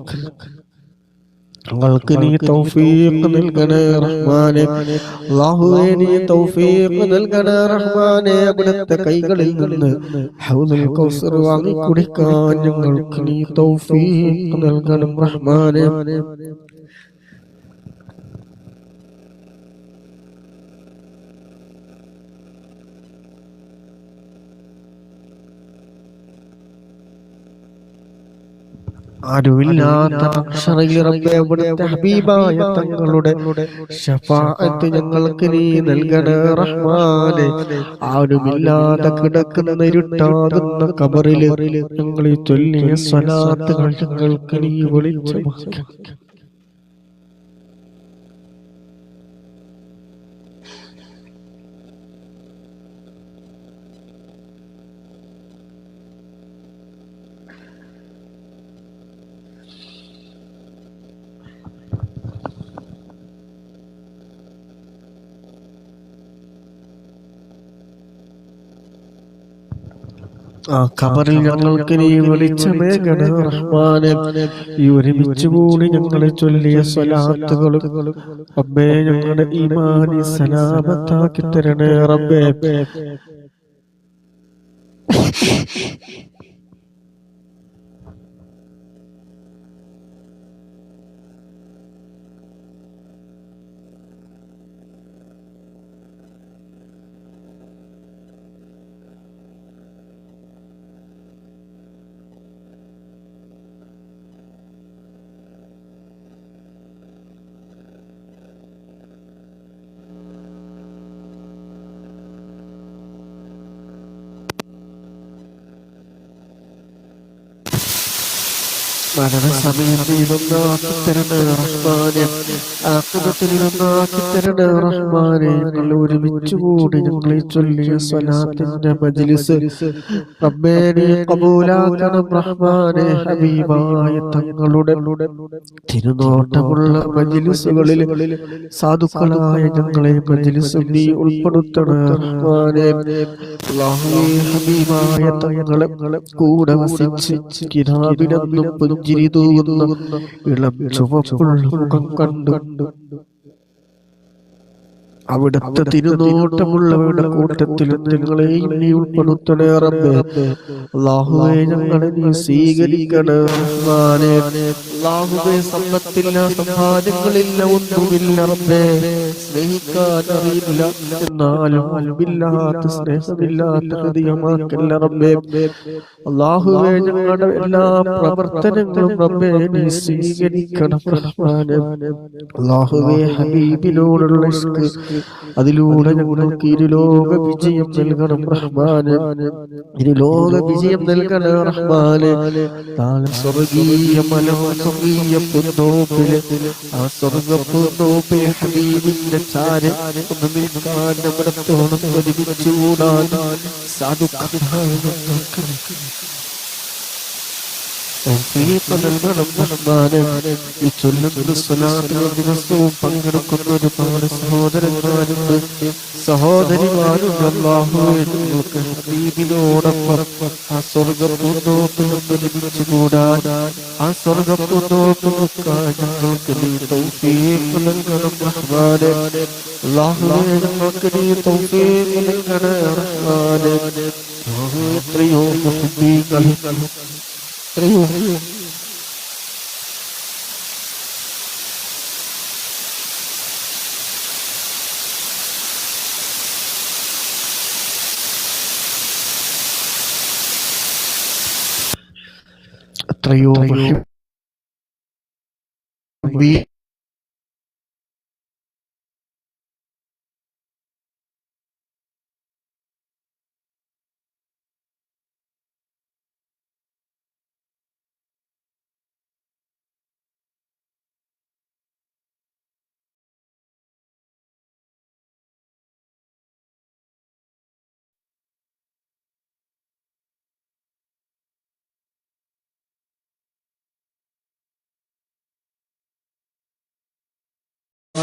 ഞങ്ങൾക്ക് നീ തൗഫീഖ് നൽകണേ റഹ്മാനെ. അല്ലാഹുവേ നീ തൗഫീഖ് നൽകണേ റഹ്മാനെ. അവിടുത്തെ കൈകളിൽ നിന്ന് ഹൗദുൽ കൗസർ വാങ്ങി കുടിക്കാൻ ഞങ്ങൾക്ക് നീ തൗഫീഖ് നൽകണം റഹ്മാനെ. ആരുമില്ലാത്ത അവിടുത്തെ ഹബീബായ തങ്ങളുടെ ശഫാഅത്ത് ഞങ്ങൾക്ക് നീ നൽകണേ റഹ്മാനെ. ആരുമില്ലാതെ കിടക്കുന്ന ഇരുട്ടാകുന്ന ഖബറിൽ ഞങ്ങൾ ചൊല്ലിയ സ്വലാത്തുകൾ ഞങ്ങൾക്ക് നീ വെളിച്ചമാക്കണം. ആ ഖബറിൽ ഞങ്ങൾക്ക് നീ വെളിച്ചമേകണേ റഹ്മാനെ. ഈ ഒരുമിച്ച് കൂടി ഞങ്ങളെ ചൊല്ലിയ സ്വലാത്തുകളും റബ്ബേ ഞങ്ങളുടെ ഈമാനി സലാമത്താക്കി തരണേ റബ്ബേ. മരണസമയത്ത് ഇതൊന്നാക്കി തരണേ റഹ്മാനെ. ആഖിറത്തിൽ ഇതൊന്നാക്കി തരണേ റഹ്മാനെ. ഞങ്ങൾ ഒരുമിച്ച് കൂടി ഞങ്ങളെ ചൊല്ലിയ സ്വലാത്തിന്റെ മജ്ലിസ് റബ്ബേ നീ ഖബൂലാക്കണം റഹ്മാനെ. ഹബീബായ തങ്ങളുടെ തിരുനോട്ടമുള്ള മജ്ലിസുകളിൽ സാധുക്കളായ ഞങ്ങളെ മജ്ലിസിൽ നീ ഉൾപ്പെടുത്തണേ റഹ്മാനെ. അല്ലാഹുവേ ഹബീബായ തങ്ങളെ കൂടെ വസിച്ച് കിതാബിനെന്നും പുഞ്ചിരി തൂകുന്ന ഇളം ചുവപ്പുള്ള മുഖം കണ്ടു അവിടുത്തെ തിരുനോട്ടമുള്ളവരുടെ കൂട്ടത്തിൽ ഞങ്ങളെയും നീ ഉൾപ്പെടുത്തണേ റബ്ബേ. അല്ലാഹുവേ ഞങ്ങളെ നീ സ്വീകരിക്കണേ റഹ്മാനെ. അല്ലാഹുവേ സമ്പത്തില്ല, സമ്പാദ്യങ്ങളില്ല, ഒന്നുമില്ല റബ്ബേ. സ്നേഹിക്കാൻ അറിയില്ല, എന്നാലും അൽബില്ലാത്ത സ്നേഹമില്ലാത്ത ഹൃദയമാക്കല്ല റബ്ബേ. അല്ലാഹുവേ ഞങ്ങളുടെ എല്ലാ പ്രവർത്തനങ്ങളും റബ്ബേ നീ സ്വീകരിക്കണം റഹ്മാനെ. അല്ലാഹുവേ ഹബീബിനോടുള്ള ഇഷ്ക് അതിലൂടെ ഞങ്ങൾക്ക് ഇരുലോക വിജയം നൽകണം റഹ്മാനെ. ഇരുലോക വിജയം നൽകണം റഹ്മാനെ. നാളെ സ്വർഗീയ മനോസ്വർഗീയ പൂന്തോപ്പില് ആ സ്വർഗപ്പൂന്തോപ്പിൽ ഹബീബിന്റെ ചാര് ഒന്ന് നിൽക്കാൻ അവിടത്തോളം ഒരുമിച്ച് കൂടാൻ ദിവസവും പങ്കെടുക്കുന്ന ഒരുപാട് സഹോദരന്മാരുണ്ട്, സഹോദരിമാരുണ്ട്. അല്ലാഹുവേ ഞങ്ങൾക്ക് ഹബീബിനോടൊപ്പം ആ സ്വർഗപ്പൂന്തോപ്പിൽ ഒരുമിച്ച് കൂടാൻ, ആ സ്വർഗപ്പൂന്തോപ്പിൽ ഞങ്ങൾക്ക് നീ തൗഫീഖ് നൽകണം റഹ്മാനെ. അല്ലാഹുവേ ഞങ്ങൾക്ക് നീ തൗഫീഖ് നൽകണം റഹ്മാനെ. എത്രയോ മുഹബ്ബീങ്ങൾ എത്രയോ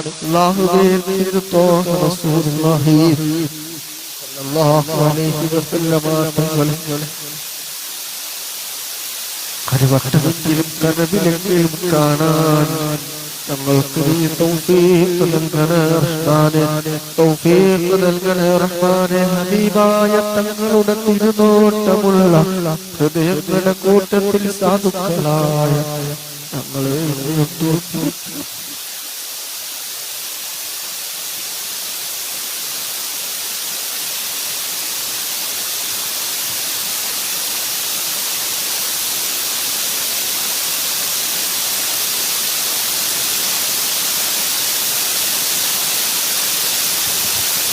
അല്ലാഹുവേ തിരുത്തോഹ റസൂലുള്ളാഹി സ്വല്ലല്ലാഹു അലൈഹി വസല്ലമ തങ്ങളെ കരുവട്ടമെങ്കിലും കനവിലെങ്കിലും കാണാൻ ഞങ്ങൾക്ക് നീ തൗഫീഖ് നൽകണേ റഹ്മാനേ, തൗഫീഖ് നൽകണേ റഹ്മാനേ. ഹബീബായ തങ്ങളുടെ തിരുനോട്ടമുള്ള ഹൃദയങ്ങളുടെ കൂട്ടത്തിൽ സാധുക്കളായ ഞങ്ങളെ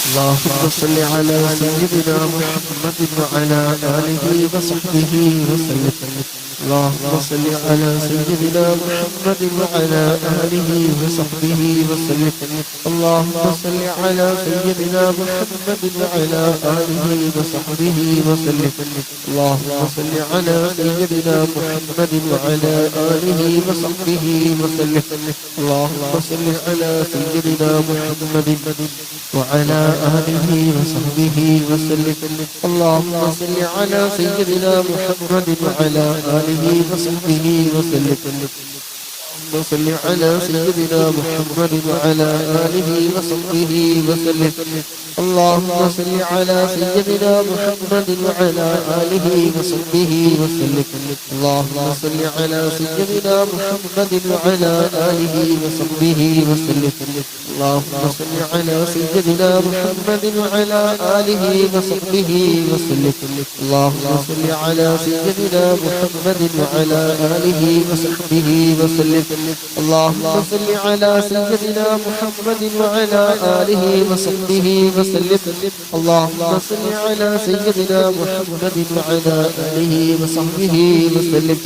اللهم صل على سيدنا محمد وعلى آله وصحبه وسلم. اللهم صل على سيدنا محمد وعلى آله وصحبه وسلم. اللهم صل على سيدنا محمد وعلى آله وصحبه وسلم. اللهم صل على سيدنا محمد وعلى آله وصحبه وسلم. اللهم صل على سيدنا محمد وعلى آله وصحبه وسلم. اللهم صل على سيدنا محمد وعلى آله وصحبه وسلم. اللهم صل على سيدنا محمد وعلى آله وصحبه وسلم. اللهم صل على سيدنا محمد وعلى آله وصحبه وسلم. اللهم صل على سيدنا محمد وعلى آله وصحبه وسلم. اللهم صل على سيدنا محمد وعلى آله وصحبه وسلم. اللهم صل على سيدنا محمد وعلى آله وصحبه وسلم. اللهم صل على سيدنا محمد وعلى آله وصحبه وسلم. اللهم صل على سيدنا محمد وعلى آله وصحبه وسلم. اللهم صل على سيدنا محمد وعلى آله وصحبه وسلم.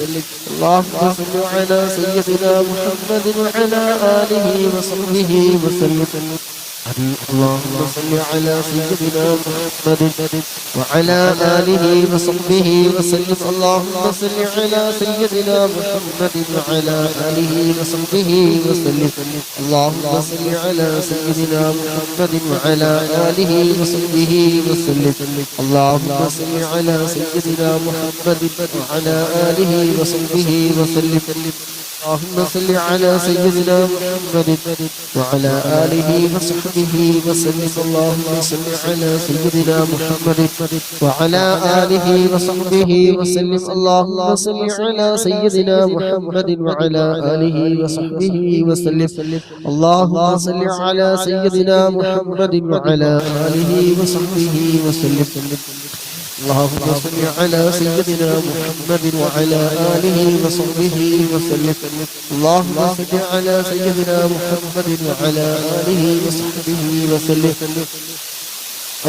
اللهم صل على سيدنا محمد وعلى آله وصحبه وسلم. اللهم صل على سيدنا محمد وعلى آله وصحبه وسلم. اللهم صل على سيدنا محمد وعلى آله وصحبه وسلم. اللهم صل على سيدنا محمد وعلى آله وصحبه وسلم. اللهم صل على سيدنا محمد وعلى آله وصحبه وسلم. اللهم صل على سيدنا محمد وعلى آله وصحبه وسلم. اللهم صل على سيدنا محمد وعلى آله وصحبه وسلم. اللهم صل على سيدنا محمد وعلى آله وصحبه وسلم. اللهم صل على سيدنا محمد وعلى آله وصحبه وسلم. اللهم صل على سيدنا محمد وعلى آله وصحبه وسلم.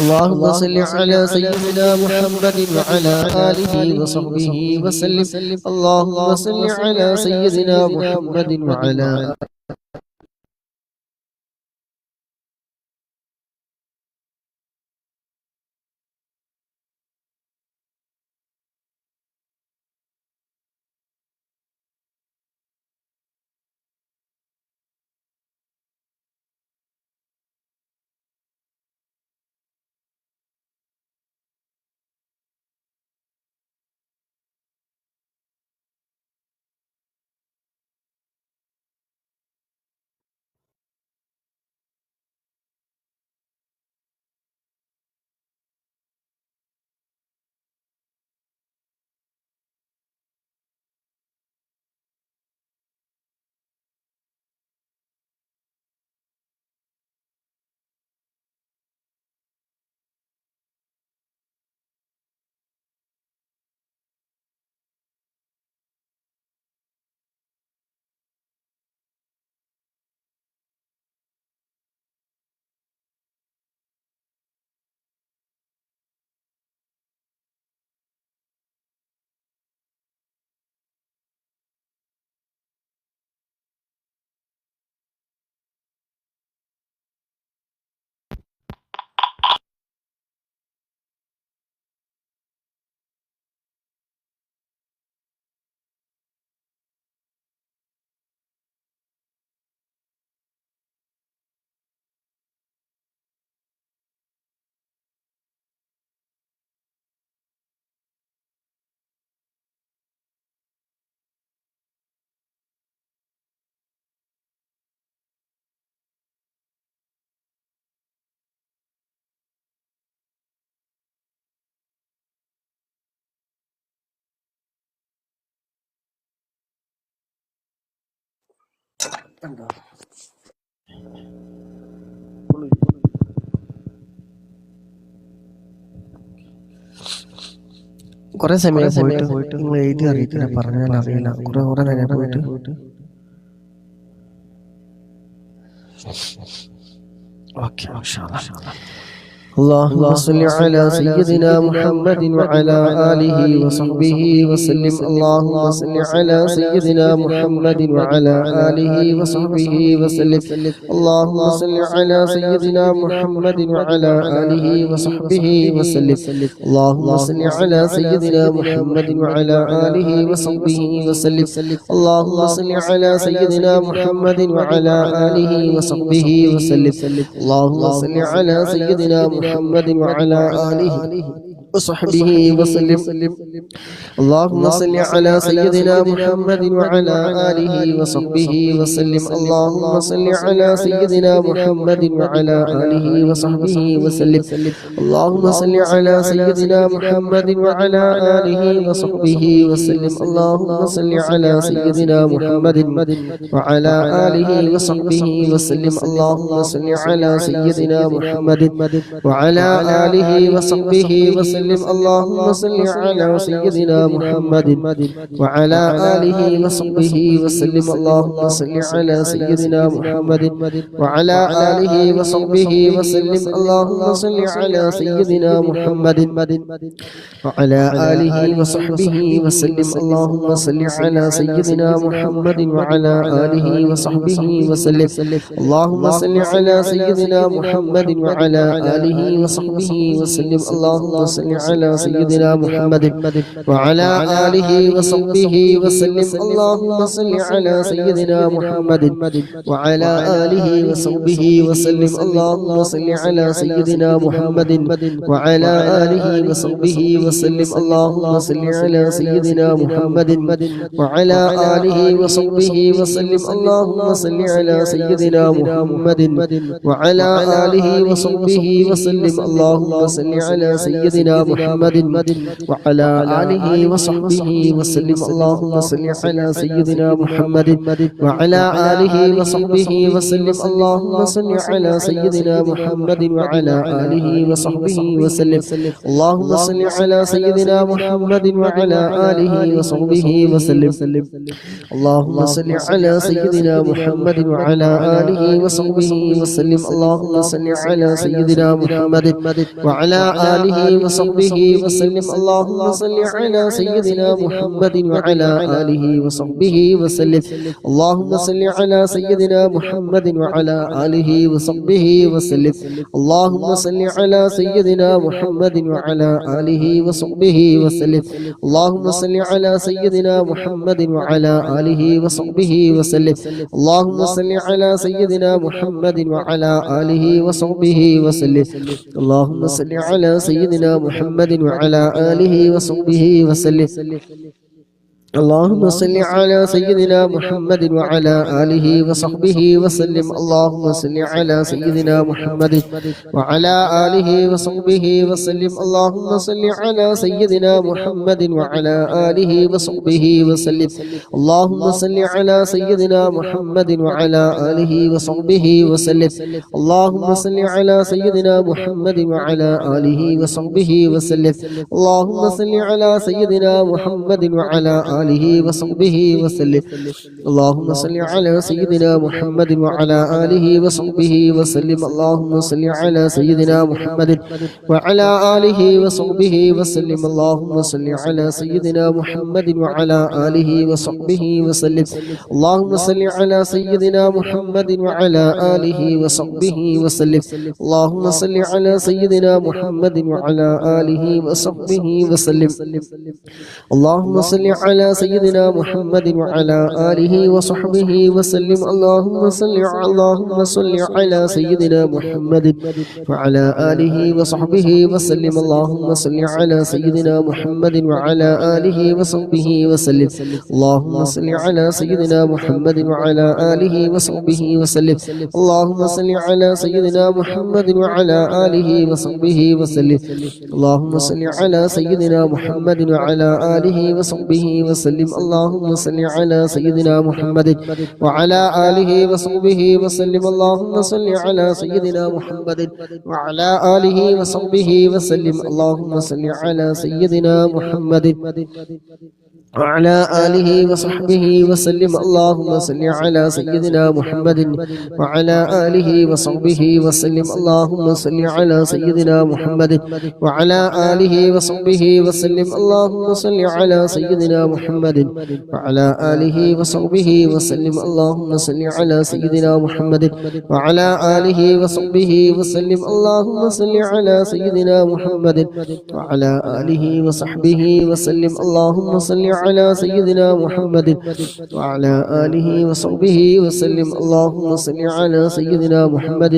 اللهم صل على سيدنا محمد وعلى آله وصحبه وسلم. اللهم صل على سيدنا محمد وعلى കുറെ സമയം പോയിട്ട് നിങ്ങൾ എഴുതി അറിയിക്കില്ല, പറഞ്ഞാൽ അറിയില്ല. കുറെ നേരം പോയിട്ട് ഓക്കെ. اللهم صل على سيدنا محمد وعلى آله وصحبه وسلم. اللهم صل على سيدنا محمد وعلى آله وصحبه وسلم. اللهم صل على سيدنا محمد وعلى آله وصحبه وسلم. اللهم صل على سيدنا محمد وعلى آله وصحبه وسلم. اللهم صل على سيدنا محمد وعلى آله وصحبه وسلم. اللهم صل على سيدنا محمد وعلى آله وصحبه وسلم. اللهم صل على سيدنا محمد وعلى آله وصحبه وسلم. اللهم صل على سيدنا محمد وعلى آله وصحبه وسلم. اللهم صل على سيدنا محمد وعلى آله وصحبه وسلم. اللهم صل على سيدنا محمد وعلى آله وصحبه وسلم. اللهم صل على سيدنا محمد وعلى آله وصحبه وسلم. اللهم صل على سيدنا محمد وعلى آله وصحبه وسلم. اللهم صل على سيدنا محمد وعلى آله وصحبه وسلم. اللهم صل على سيدنا محمد وعلى آله وصحبه وسلم. اللهم صل على سيدنا محمد وعلى آله وصحبه وسلم. اللهم صل على سيدنا محمد وعلى آله وصحبه وسلم. اللهم صل على سيدنا محمد وعلى آله وصحبه وسلم. اللهم صل على سيدنا محمد وعلى آله وصحبه وسلم. اللهم صل على سيدنا محمد وعلى آله وصحبه وسلم. اللهم صل على سيدنا محمد وعلى آله وصحبه وسلم. اللهم صل على سيدنا محمد وعلى آله وصحبه وسلم. اللهم صل على سيدنا محمد وعلى آله وصحبه وسلم. اللهم صل على سيدنا محمد وعلى آله وصحبه وسلم. اللهم صل على سيدنا محمد وعلى آله وصحبه وسلم. اللهم صل على سيدنا محمد وعلى آله وصحبه وسلم. اللهم صل على سيدنا محمد وعلى آله وصحبه وسلم. اللهم صل على سيدنا محمد وعلى آله وصحبه وسلم. اللهم صل على سيدنا محمد وعلى آله وصحبه وسلم. اللهم صل على سيدنا محمد وعلى آله وصحبه وسلم. اللهم صل على سيدنا محمد وعلى آله وصحبه وسلم. اللهم صل على سيدنا محمد وعلى آله وصحبه وسلم. اللهم صل على سيدنا محمد وعلى آله وصحبه وسلم. اللهم صل على سيدنا محمد وعلى آله وصحبه وسلم. اللهم صل على سيدنا محمد وعلى آله وصحبه وسلم. اللهم صل على سيدنا محمد وعلى آله وصحبه وسلم. اللهم صل على سيدنا محمد وعلى آله وصحبه وسلم. اللهم صل على سيدنا محمد وعلى آله وصحبه وسلم. اللهم صل على سيدنا محمد وعلى آله وصحبه وسلم. اللهم صل على سيدنا محمد وعلى آله وصحبه وسلم. اللهم صل على سيدنا محمد وعلى آله وصحبه وسلم. اللهم صل على سيدنا محمد وعلى آله وصحبه وسلم. اللهم صل على سيدنا محمد وعلى آله وصحبه وسلم. اللهم صل على سيدنا محمد وعلى آله وصحبه وسلم. اللهم صل على سيدنا محمد وعلى آله وصحبه وسلم. اللهم صل على سيدنا محمد وعلى آله وصحبه وسلم. اللهم صل على سيدنا محمد وعلى آله وصحبه وسلم. اللهم صل على سيدنا محمد وعلى آله وصحبه وسلم. اللهم صل على سيدنا محمد وعلى آله وصحبه وسلم. اللهم صل على سيدنا محمد وعلى آله وصحبه وسلم. اللهم صل على سيدنا محمد وعلى آله وصحبه وسلم. وسلم اللهم صل على سيدنا محمد وعلى آله وصحبه وسلم اللهم صل على سيدنا محمد وعلى آله وصحبه وسلم اللهم صل على سيدنا محمد وعلى آله وصحبه وسلم اللهم صل على سيدنا محمد وعلى آله وصحبه وسلم اللهم صل على سيدنا محمد وعلى آله وصحبه وسلم اللهم صل على سيدنا محمد وعلى آله وصحبه وسلم اللهم صل على سيدنا محمد وعلى آله وصحبه وسلم اللهم صل على سيدنا محمد وعلى آله وصحبه وسلم اللهم صل على سيدنا محمد وعلى آله وصحبه وسلم اللهم صل على سيدنا محمد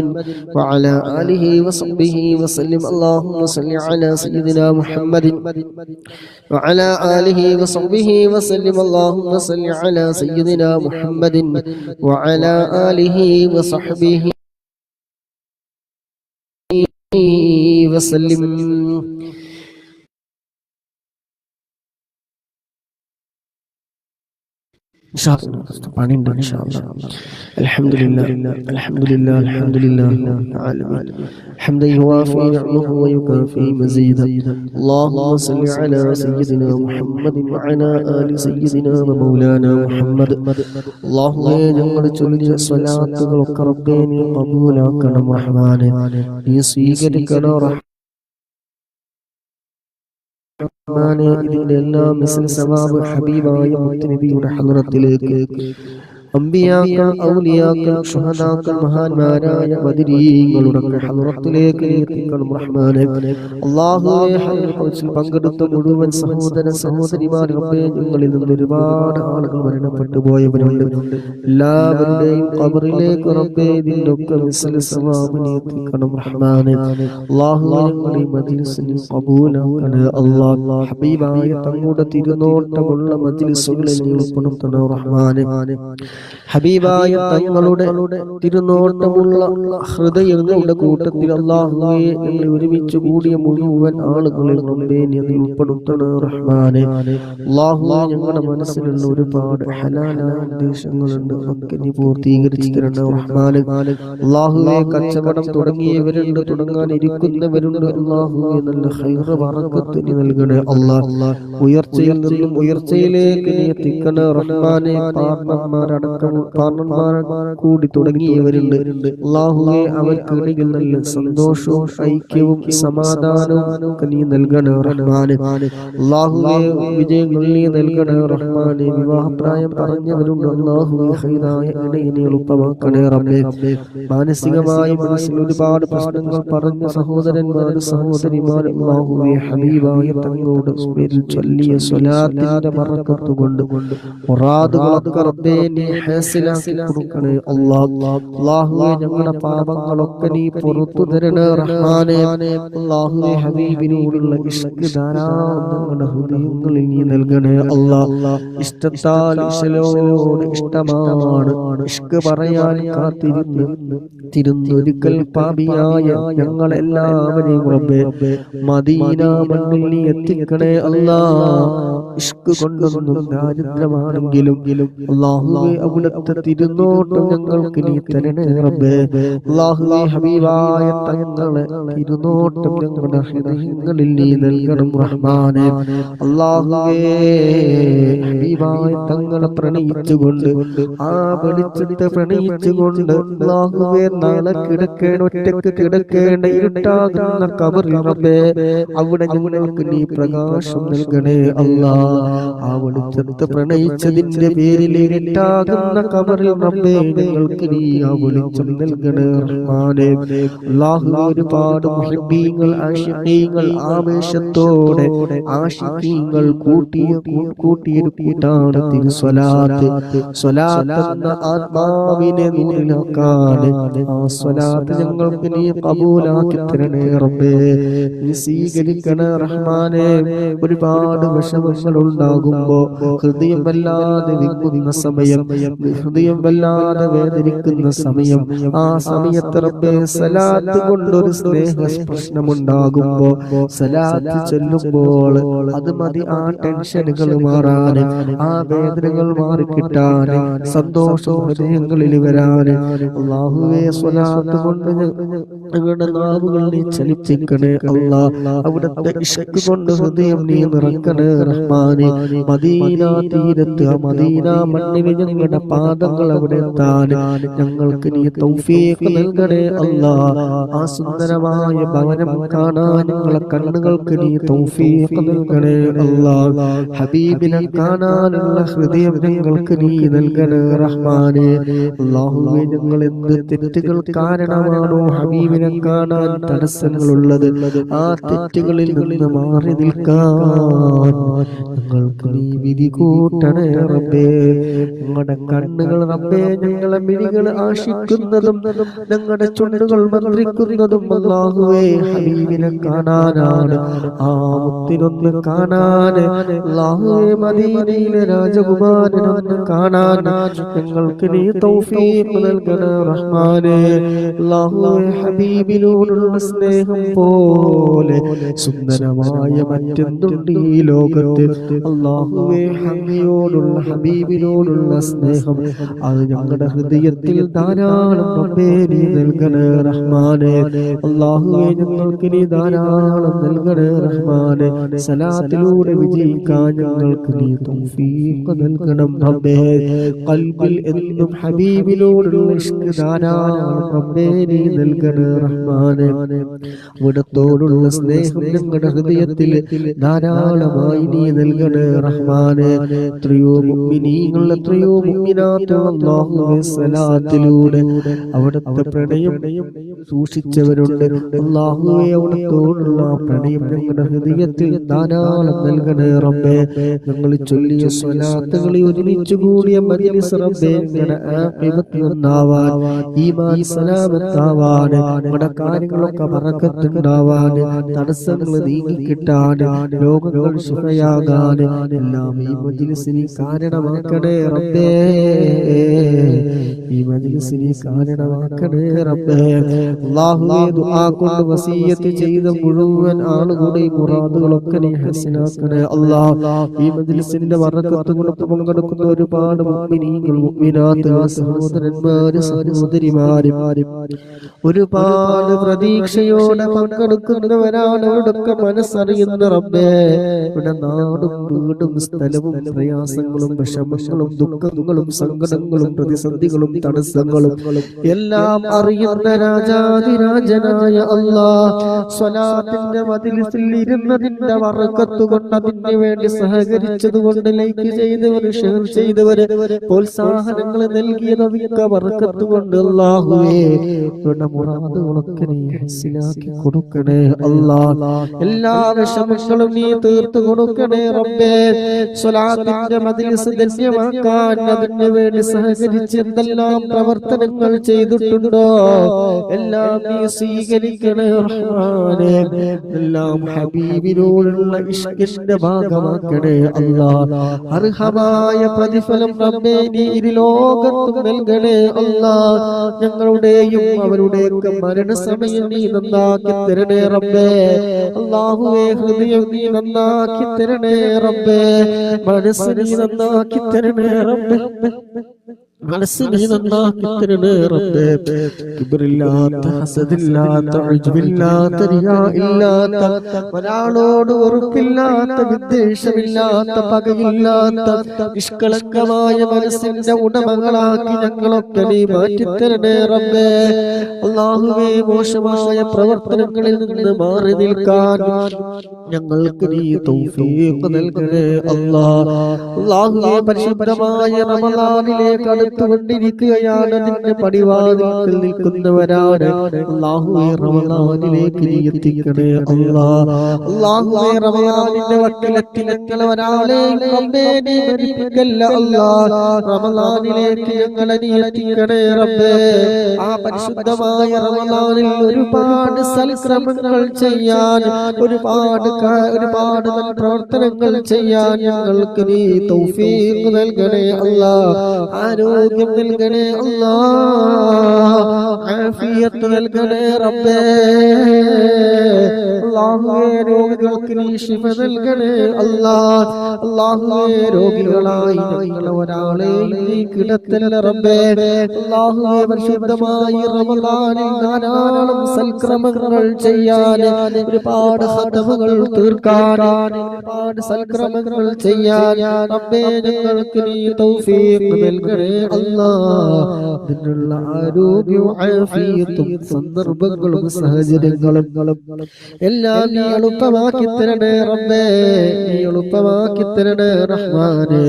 وعلى آله وصحبه وسلم اللهم صل على سيدنا محمد وعلى آله وصحبه وسلم اللهم صل على سيدنا محمد وعلى آله وصحبه وسلم. പണിയുണ്ട് الحمد لله الحمد لله الحمد لله العالمين حمدا يوافي نعمه ويكافي مزيدا اللهم صل على سيدنا محمد وعلى آل سيدنا ومولانا محمد اللهم ഞങ്ങൾ ചൊല്ലിയ സ്വലാത്തുകളൊക്കെ റബ്ബേ നീ ഖബൂലാക്കണം റഹ്മാനേ നീ സ്വീകരിക്കണം ഇതിന്റെ എല്ലാം മിസ്ൽ സവാബ് ഹബീബായ മുത്തുനബിയുടെ ഹദ്റത്തിലേക്ക് അമ്പിയാക്കൾ ഔലിയാക്കൾ ശുഹദാക്കൾ മഹാന്മാരായ ബദരീങ്ങളുടെ ഹദ്റത്തിലേക്ക് എത്തിക്കണം റഹ്മാനേ. അല്ലാഹുവേ ഹജ്ജിൽ പങ്കെടുത്ത മുഴുവൻ സഹോദര സഹോദരിമാർ റബ്ബേ ഞങ്ങളിൽ നിന്ന് ഒരുപാട് ആളുകൾ മരണപ്പെട്ടു പോയവരുണ്ട്. എല്ലാവരുടെയും ഖബറിലേക്ക് റബ്ബേ ഇതിന്റെ ഒക്കെ മിസ്ൽ സവാബ് നീ എത്തിക്കണം റഹ്മാനേ. അല്ലാഹുവേ ഞങ്ങളുടെ ഈ മജ്ലിസിനെ ഖബൂലാക്കണേ അല്ലാഹ്. ഹബീബായ തങ്ങളുടെ തിരുനോട്ടമുള്ള മജ്ലിസുകളിൽ നീ ഉൾപ്പെടുത്തണം റഹ്മാനേ. ഹബീബായ തങ്ങളുടെ തിരുനോട്ടമുള്ള ഹൃദയങ്ങളുടെ കൂട്ടത്തിൽ അല്ലാഹുവേ ഞങ്ങൾ ഒരുമിച്ച് കൂടിയ മുഴുവൻ ആളുകളിൽ റബ്ബേ നീ ഉൾപ്പെടുത്തണം റഹ്മാനേ. അല്ലാഹുവേ ഞങ്ങളുടെ മനസ്സിലുള്ള ഒരുപാട് ഹലാലായ ഉദ്ദേശങ്ങളുണ്ട്, ഒക്കെ നീ പൂർത്തീകരിച്ചു തരണം റഹ്മാനേ. അല്ലാഹുവേ കച്ചവടം തുടങ്ങിയവരുണ്ട്, തുടങ്ങാനിരിക്കുന്നവരുണ്ട്. അല്ലാഹുവേ നല്ല ഖൈർ ബറക്കത്ത് നീ നൽകണേ അല്ലാഹ്. ഉയർച്ചയിൽ നിന്നും ഉയർച്ചയിലേക്ക് നീ എത്തിക്കണേ റഹ്മാനേ. പാർട്ണർമാർ കൂടി തുടങ്ങിയവരുണ്ട്. അല്ലാഹുവേ അവർക്കിടയിൽ നല്ല സന്തോഷവും ഐക്യവും സമാധാനവും നീ നൽകണേ റഹ്മാനേ. അല്ലാഹുവേ വിജയങ്ങൾ നീ നൽകണേ റഹ്മാനേ. വിവാഹപ്രായം പറഞ്ഞവരുണ്ട്. അല്ലാഹുവേ ഖൈറായ ഇണയെ എളുപ്പമാക്കണേ റബ്ബേ. മാനസികമായി മനസ്സിൽ ഒരുപാട് പ്രശ്നങ്ങൾ പറഞ്ഞ സഹോദരന്മാർ സഹോദരിമാർ അല്ലാഹുവേ ഹബീബായ തങ്ങളുടെ പേരിൽ ചൊല്ലിയ സ്വലാത്തിന്റെ ബറക്കത്ത് കൊണ്ട് മുറാദുകളൊക്കെ റബ്ബേ നീ ഹാസിലാക്കി കൊടുക്കണേ അല്ലാഹ്. അല്ലാഹുവേ ഞങ്ങളുടെ പാപങ്ങളൊക്കെ നീ പുറത്തു തരണേ റഹ്മാനേ. അല്ലാഹുവേ ഹബീബിനോടുള്ള ഇഷ്ക് ധാരാളം ഞങ്ങളുടെ ഹൃദയങ്ങളിൽ നീ നൽകണേ അല്ലാഹ്. ഇഷ്ടത്താൽ ഇശലോട് ഇഷ്ടമാണ് ഇഷ്ക് പറയാൻ കാത്തിരുന്നൊരിക്കൽ പാപിയായ ഞങ്ങളെല്ലാവരെയും റബ്ബേ മദീന മണ്ണിൽ നീ എത്തിക്കണേ അല്ലാഹ്. ഇഷ്ക് കൊണ്ടൊന്നും ദാരിദ്ര്യമാണെങ്കിലും അല്ലാഹുവേ അവിടുത്തെ തിരുനോട്ടം ഞങ്ങൾക്ക് നീ തരണേ റബ്ബേ. അല്ലാഹുവേ ഹബീബായ തങ്ങളെ തിരുനോട്ടം ഞങ്ങളുടെ ഹൃദയങ്ങളിൽ നീ നൽകണം റഹ്മാനേ. അല്ലാഹുവേ ഹബീബായ തങ്ങളെ പ്രണയിച്ചുകൊണ്ട് ആ വെളിച്ചത്തെ പ്രണയിച്ചുകൊണ്ട് അല്ലാഹുവേ നാളെ കിടക്കേണ്ട ഒറ്റക്ക് കിടക്കേണ്ട ഇരുട്ടാകുന്ന ഖബറിൽ റബ്ബേ അവിടെ ഞങ്ങൾക്ക് നീ പ്രകാശം നൽകണേ അല്ലാഹ്. ആ വെളിച്ചത്തെ പ്രണയിച്ചതിന്റെ പേരിൽ ഇരുട്ടാകുന്ന ഖബറിൽ റബ്ബേ ഞങ്ങൾക്ക് നീ ആ വെളിച്ചം നൽകണേ റഹ്മാനേ. അല്ലാഹുവേ ഒരുപാട് മുഹിബ്ബീങ്ങൾ ആശിഖീങ്ങൾ ആവേശത്തോടെ ആശിഖീങ്ങൾ കൂട്ടിയൊരു കൂട്ടാണ് തിരുസ്വലാത്ത്. സ്വലാത്ത് എന്ന ആത്മാവിനെ നൂറിലാക്കാൻ ആ സ്വലാത്ത് ഞങ്ങൾക്ക് നീ ഖബൂലാക്കി തരണേ റബ്ബേ. നീ സ്വീകരിക്കണേ റഹ്മാനേ. ഒരുപാട് വിഷമങ്ങൾ ഉണ്ടാകുമ്പോ ഹൃദയം വല്ലാതെ വിങ്ങുന്ന സമയം, ഹൃദയം വല്ലാതെ വേദനിക്കുന്ന സമയം, ആ സമയത്ത് റബ്ബേ സലാത്ത് കൊണ്ടൊരു സ്നേഹസ്പർശനമുണ്ടാകുമ്പോ സലാത്ത് ചൊല്ലുമ്പോൾ അത് മതി ആ ടെൻഷനുകൾ മാറാന്, ആ വേദനകൾ മാറിക്കിട്ടാന്, സന്തോഷം ഹൃദയങ്ങളിൽ വരാന്. അല്ലാഹുവേ സ്വലാത്ത് കൊണ്ട് ഞങ്ങളുടെ നാവുകൾ നീ ചലിപ്പിക്കണേ അല്ലാ. അവിടുത്തെ ഇഷ്ക് കൊണ്ട് ഹൃദയം നീ നിറക്കണേ റഹ്മാനെ. മദീന തീരത്ത് ആ മദീന മണ്ണിൽ ഞങ്ങളുടെ പാദങ്ങൾ അവിടെ എത്താൻ ഞങ്ങൾക്ക് നീ തൗഫീഖ് നൽകണേ അല്ലാ. ആ സുന്ദരമായ ഭവനം കാണാൻ ഞങ്ങളെ കണ്ണുകൾക്ക് നീ തൗഫീഖ് നൽകണേ അല്ലാ. ഹബീബിനെ കാണാനുള്ള ഹൃദയം ഞങ്ങൾക്ക് നീ നൽകണേ റഹ്മാനെ. അല്ലാഹുവേ ഞങ്ങൾ എന്ത് തെറ്റുകൾ കാരണമാണോ ഹബീബിനെ കാണാൻ തടസ്സങ്ങളുള്ളത്, ആ തെറ്റുകളിൽ നിന്ന് മാറി നിൽക്കാൻ ഞങ്ങൾക്ക് നീ വിധി കൂട്ടണേ റബ്ബേ. ഞങ്ങളുടെ കണ്ണുകൾ റബ്ബേ ഞങ്ങളെ മിഴികൾ ആശിക്കുന്നതും ഞങ്ങളുടെ ചുണ്ടുകൾ മന്ത്രിക്കുന്നതും അല്ലാഹുവേ ഹബീബിനെ കാണാനാണ്, ആ മുത്തിനൊന്ന് കാണാൻ. അല്ലാഹുവേ മദീനയിലെ രാജകുമാരനൊന്ന് കാണാൻ ഞങ്ങൾക്ക് നീ തൗഫീഖ് നൽകണേ റഹ്മാനെ. അല്ലാഹുവേ ഹബീബിനോടുള്ള സ്നേഹം പോലെ സുന്ദരമായ മറ്റെന്തുണ്ട് ഈ ലോകത്ത്? അല്ലാഹുവേ അങ്ങയോടുള്ള ഹബീബിനോടുള്ള സ്നേഹം അത് ഞങ്ങളുടെ ഹൃദയത്തിൽ ധാരാളം റബ്ബേ നീ നൽകണേ റഹ്മാനെ. അല്ലാഹുവേ ഞങ്ങൾക്ക് നീ ധാരാളം നൽകണേ റഹ്മാനെ. സലാത്തിലൂടെ വിജയിക്കാൻ ഞങ്ങൾക്ക് നീ തൗഫീഖ് നൽകണം റബ്ബേ. ഖൽബിൽ എന്നും ഹബീബിനോടുള്ള ഇഷ്ക് ധാരാളം റബ്ബേ നീ നൽകണേ റഹ്മാനെ. അവിടത്തോടുള്ള സ്നേഹം ഞങ്ങളുടെ ഹൃദയത്തിൽ ധാരാളമായി നീ നൽകണേ റഹ്മാനെ. എത്രയോ മുഅ്മിനീങ്ങൾ എത്രയോ മുഅ്മിനാത്തുകൾ അല്ലാഹുവേ സലാത്തിലൂടെ അവിടുത്തെ പ്രണയം സൂക്ഷിച്ചവരുണ്ട്. അല്ലാഹുവേ അവിടത്തോടുള്ള പ്രണയം ഞങ്ങളുടെ ഹൃദയത്തിൽ ധാരാളം നൽകണേ റബ്ബേ. ഞങ്ങൾ ചൊല്ലിയ സ്വലാത്തുകളെ ഒരുമിച്ച് കൂടിയ മജ്ലിസ് റബ്ബേ ഞങ്ങളുടെ ആഖിബത്ത് നന്നാവാൻ, ഈമാൻ സലാമത്താവാൻ, ഞങ്ങളുടെ കാര്യങ്ങളൊക്കെ ബറക്കത്തുണ്ടാവാൻ, തടസ്സങ്ങൾ നീങ്ങിക്കിട്ടാൻ, രോഗങ്ങൾ ശിഫയാകാൻ എല്ലാം ഈ മജ്ലിസിന് കാരണമാക്കണേ റബ്ബേ. ഈ മജ്ലിസിന് കാരണമാക്കണേ റബ്ബേ. അല്ലാഹുവേ ദുആ കൊണ്ട് വസിയത്ത് ചെയ്ത മുഴുവൻ ആളുകളുടെയും മുറാദുകളൊക്കെ നീ ഹസനാക്കണേ അല്ലാഹ്. ഈ മജ്ലിസിന്റെ ബറക്കത്ത് കൊണ്ട് പങ്കെടുക്കുന്ന ഒരുപാട് മുഅ്മിനീങ്ങൾ മുഅ്മിനാത്തുകൾ സഹോദരന്മാര് സഹോദരിമാര് ഒരുപാട് പ്രതീക്ഷയോടെ പങ്കെടുക്കുന്നവരാണ്. അവരുടെയൊക്കെ മനസ്സറിയുന്ന റബ്ബേ, ഇവിടെ നാടും വീടും സ്ഥലവും പ്രയാസങ്ങളും വിഷമങ്ങളും ദുഃഖങ്ങളും സങ്കടങ്ങളും പ്രതിസന്ധികളും തടസ്സങ്ങളും എല്ലാം അറിയുന്ന രാജാതിരാജനായ അല്ലാഹ്, സ്വലാത്തിന്റെ മജ്ലിസിൽ ഇരുന്നതിന്റെ ബറക്കത്ത് കൊണ്ട് അതിന് വേണ്ടി സഹകരിച്ചത് കൊണ്ട് ലൈക്ക് ചെയ്തവർ ഷെയർ ചെയ്തവർ പ്രോത്സാഹനങ്ങൾ നൽകിയതൊക്കെ ബറക്കത്ത് കൊണ്ട് അല്ലാഹുവേ ഇവിടെ മുറാദുകളൊക്കെ നീ ഹസനാക്കി കൊടുക്കണേ അല്ലാഹ്. എല്ലാ വിഷമങ്ങളും നീ തീർത്തു കൊടുക്കണേ റബ്ബേ. സ്വലാത്തിന്റെ മജ്ലിസ് ധന്യമാക്കാൻ അതിന് വേണ്ടി സഹകരിച്ച് എന്തെല്ലാം പ്രവർത്തനങ്ങൾ ചെയ്തിട്ടുണ്ടോ എല്ലാം നീ സ്വീകരിക്കണേ റഹ്മാനേ. എല്ലാം ഹബീബിനോടുള്ള ഇഷ്കിന്റെ ഭാഗമാക്കണേ അല്ലാഹ്. അർഹമായ പ്രതിഫലം റബ്ബേ നീ ഇരുലോകത്തും നൽകണേ അല്ലാഹ്. ഞങ്ങളുടെയും അവരുടെയൊക്കെ മരണസമയം നീ നന്നാക്കി തരണേ റബ്ബേ. അല്ലാഹുവേ ഹൃദയം നീ നന്നാക്കി തരണേ റബ്ബേ. മനസ്സ് നീ നന്നാക്കി തരണേ റബ്ബേ. മനസ്സിനെ നന്നാക്കി തരണേ റബ്ബേ. കിബ്റില്ലാത്ത, ഹസദില്ലാത്ത, ഉജ്ബില്ലാത്ത, റിയാ ഇല്ലാത്ത, ഒരാളോട് വെറുപ്പില്ലാത്ത, വിദ്വേഷമില്ലാത്ത, പകയില്ലാത്ത നിഷ്കളങ്കമായ മനസ്സിന്റെ ഉടമകളാക്കി ഞങ്ങളൊക്കെ നീ മാറ്റിത്തരണേ റബ്ബേ. അല്ലാഹുവേ മോശമായ പ്രവർത്തനങ്ങളിൽ നിന്ന് മാറി നിൽക്കാൻ ഞങ്ങൾക്ക് നീ തൗഫീഖ് നൽകണേ അല്ലാഹ്. അല്ലാഹുവേ പരിശുദ്ധമായ റമളാനിലേക്ക് അടുത്തുകൊണ്ടിരിക്കുകയാണ്. നിന്റെ പടിവാതിൽക്കൽ നിൽക്കുന്നവരാണ്. അല്ലാഹുവേ റമളാനിലേക്ക് നീ എത്തിക്കണേ അല്ലാഹ്. അല്ലാഹുവേ റമളാനിന്റെ വക്കിലെത്തി ഞങ്ങളെ ഒരാളെയും റബ്ബേ നീ മരിപ്പിക്കല്ല അല്ലാഹ്. റമളാനിലേക്ക് ഞങ്ങളെ നീ എത്തിക്കണേ റബ്ബേ. ആ പരിശുദ്ധമായ റമളാനിൽ ഒരുപാട് സൽക്രമങ്ങൾ ചെയ്യാൻ, ഒരുപാട് പ്രവർത്തനങ്ങൾ ചെയ്യാൻ ഞങ്ങൾക്ക് നീ തൗഫീഖ് നൽകണേ അല്ലാഹ്. ആരോഗ്യം നൽകണേ അല്ലാഹ്. ആഫിയത്ത് നൽകണേ റബ്ബേ. അല്ലാഹുവേ രോഗികൾക്ക് നീ ശിഫ നൽകണേ അല്ലാഹ്. അല്ലാഹുവേ രോഗികളായി ഞങ്ങളെ ഒരാളെയും നീ കിടത്തല്ല റബ്ബേ. അല്ലാഹുവേ പരിശുദ്ധമായ റമളാനിൽ ധാരാളം സൽക്രമങ്ങൾ ചെയ്യാൻ, ഒരുപാട് ഖത്മുകൾ തീർക്കാൻ, ഒരുപാട് സൽക്രമങ്ങൾ ചെയ്യാൻ റബ്ബേ ഞങ്ങൾക്ക് നീ തൗഫീഖ് നൽകണേ അല്ലാഹ്. അതിനുള്ള ആരോഗ്യവും ആഫിയത്തും സന്ദർഭങ്ങളും സാഹചര്യങ്ങളും എല്ലാം നീ എളുപ്പമാക്കി തരണേ റബ്ബേ. നീ എളുപ്പമാക്കി തരണേ റഹ്മാനേ.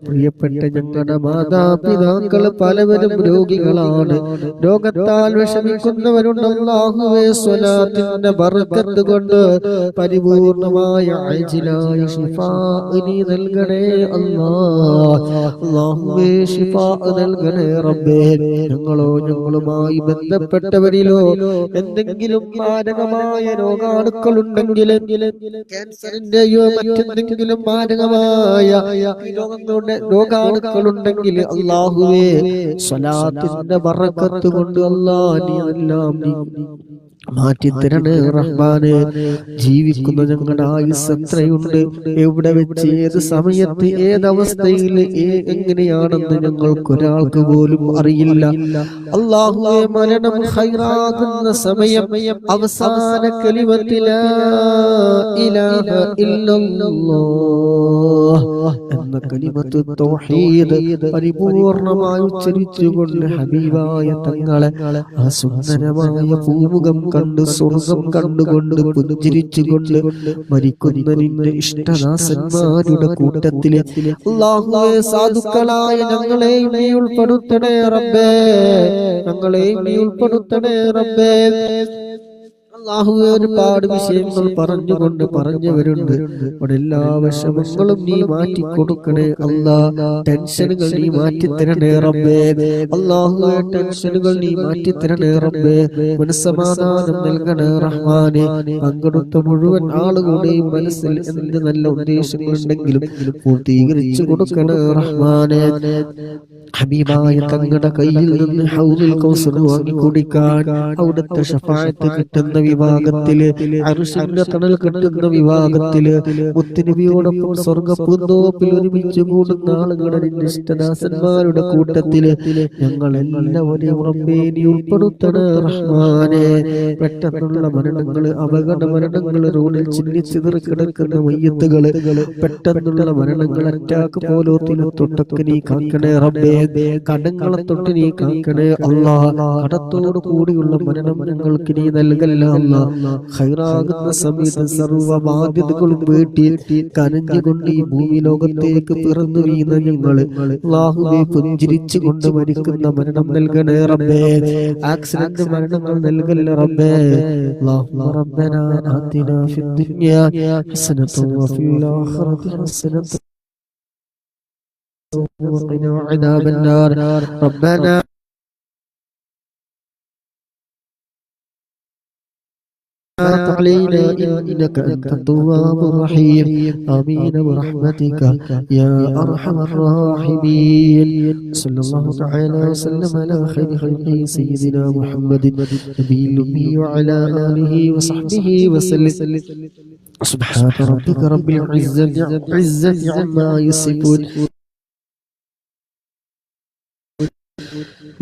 പ്രിയപ്പെട്ട ഞങ്ങളുടെ മാതാപിതാക്കൾ പലവരും രോഗികളാണ്, രോഗത്താൽ വിഷമിക്കുന്നവരുണ്ട്. അല്ലാഹുവേ സ്വലാത്തിന്റെ ബർക്കത്ത് കൊണ്ട് പരിപൂർണമായ ആജിലായ ശിഫാ നീ നൽകണേ അല്ലാഹ്. അല്ലാഹുവേ ശിഫാ നൽകണേ റബ്ബേ. ഞങ്ങളുമായി ബന്ധപ്പെട്ടവരിലോ എന്തെങ്കിലും മാരകമായ രോഗാണുക്കളുണ്ടെങ്കിൽ, ക്യാൻസറിന്റെയോ മറ്റെന്തെങ്കിലും മാരകമായ രോഗാണുക്കളുണ്ടെങ്കിൽ അല്ലാഹുവേ സ്വലാത്തിന്റെ ബർക്കത്ത് കൊണ്ട് അല്ലാഹ് നീ എല്ലാം മാറ്റിത്തരണേ റഹ്മാനെ. ജീവിക്കുന്ന ഞങ്ങളുടെ ആയുസ് എത്രയുണ്ട്, എവിടെ വെച്ച് ഏത് സമയത്ത് ഏതവസ്ഥയിൽ എങ്ങനെയാണെന്ന് ഞങ്ങൾക്കൊരാൾക്ക് പോലും അറിയില്ല. അല്ലാഹുവേ മരണം ഖൈറാകുന്ന സമയം അവസാന കലിമത്ത് ലാ ഇലാഹ ഇല്ലല്ലാഹ് എന്ന കലിമത്ത് തൗഹീദ് പരിപൂർണമായി ഉച്ചരിച്ചുകൊണ്ട് ഹബീബായ തങ്ങളെ ആ സുന്ദരമായ പൂമുഖം കണ്ട് സ്വർഗം കണ്ടുകൊണ്ട് പുഞ്ചിരിച്ചുകൊണ്ട് മരിക്കുന്ന നിന്റെ ഇഷ്ടദാസന്മാരുടെ കൂട്ടത്തിലെ അല്ലാഹുവേ സാധുക്കളായ ഞങ്ങളെയും നീ ഉൾപ്പെടുത്തണേ റബ്ബേ. ഞങ്ങളെയും നീ ഉൾപ്പെടുത്തണേ റബ്ബേ. അല്ലാഹുവേ ഒരുപാട് വിഷയങ്ങൾ പറഞ്ഞവരുണ്ട്. അവിടെ എല്ലാ വിഷമങ്ങളും നീ മാറ്റി കൊടുക്കണേ അല്ലാഹ്. ടെൻഷനുകൾ നീ മാറ്റി തരണേ റബ്ബേ. അല്ലാഹുവേ ടെൻഷനുകൾ നീ മാറ്റി തരണേ റബ്ബേ. മനസ്സമാധാനം നൽകണേ റഹ്മാനെ. പങ്കെടുത്ത മുഴുവൻ ആളുകളുടെയും മനസ്സിൽ എന്ത് നല്ല ഉദ്ദേശങ്ങളുണ്ടെങ്കിലും പൂർത്തീകരിച്ചു കൊടുക്കണേ റഹ്മാനെ. ഹബീബായ തങ്ങളുടെ കയ്യിൽ നിന്ന് ഹൗദുൽ കൗസർ വാങ്ങി കുടിക്കാൻ, അവിടുത്തെ ശഫാഅത്ത് കിട്ടുന്ന വിഭാഗത്തില്, അർശിന്റെ തണൽ കിട്ടുന്ന വിഭാഗത്തില്, മുത്തുനബിയോടൊപ്പം സ്വർഗ്ഗപൂന്തോപ്പിൽ ഒരുമിച്ച് കൂടുന്ന ആളുകളുടെ നിന്റെ ഇഷ്ടദാസന്മാരുടെ കൂട്ടത്തില് ഞങ്ങൾ എല്ലാവരെയും റബ്ബേ നീ ഉൾപ്പെടുത്തണേ റഹ്മാനെ. പെട്ടെന്നുള്ള മരണങ്ങള്, അപകട മരണങ്ങള്, റോഡിൽ ചിന്നിച്ചിതറി കിടക്കുന്ന മയ്യത്തുകള്, പെട്ടെന്നുള്ള മരണങ്ങൾ, അറ്റാക്ക് പോലോത്തിന് തൊട്ടൊക്കെ നീ കാക്കണേ റബ്ബേ. കടങ്ങളെ തൊട്ട് നീ കാക്കണേ അല്ലാഹ്. കടത്തോട് കൂടിയുള്ള മരണം ഞങ്ങൾക്ക് നീ നൽകല്ല അല്ലാഹ്. ഖൈറാകുന്ന സമയത്ത് സർവ്വ ബാധ്യതകളും വീട്ടി കരഞ്ഞുകൊണ്ട് ഈ ഭൂമി ലോകത്തേക്ക് പിറന്നു വീഴുന്ന ഞങ്ങള് അല്ലാഹുവേ പുഞ്ചിരിച്ചു കൊണ്ട് മരിക്കുന്ന മരണം നൽകണേ റബ്ബേ. ആക്സിഡന്റ് മരണങ്ങൾ നൽകല്ല റബ്ബേ. അല്ലാഹുമ്മ റബ്ബനാ ആതിനാ ഫിദ് ദുനിയാ ഹസനതൻ വഫിൽ ആഖിറതി ഹസനതൻ وقنا عذاب النار. ربنا علينا إنك أنت التواب الرحيم. آمين برحمتك يا أرحم الراحمين. صلى الله تعالى وسلم على خير خلقه سيدنا محمد نبي الأمي وعلى آله وصحبه وسلم. سبحان ربك رب العزة عما يصفون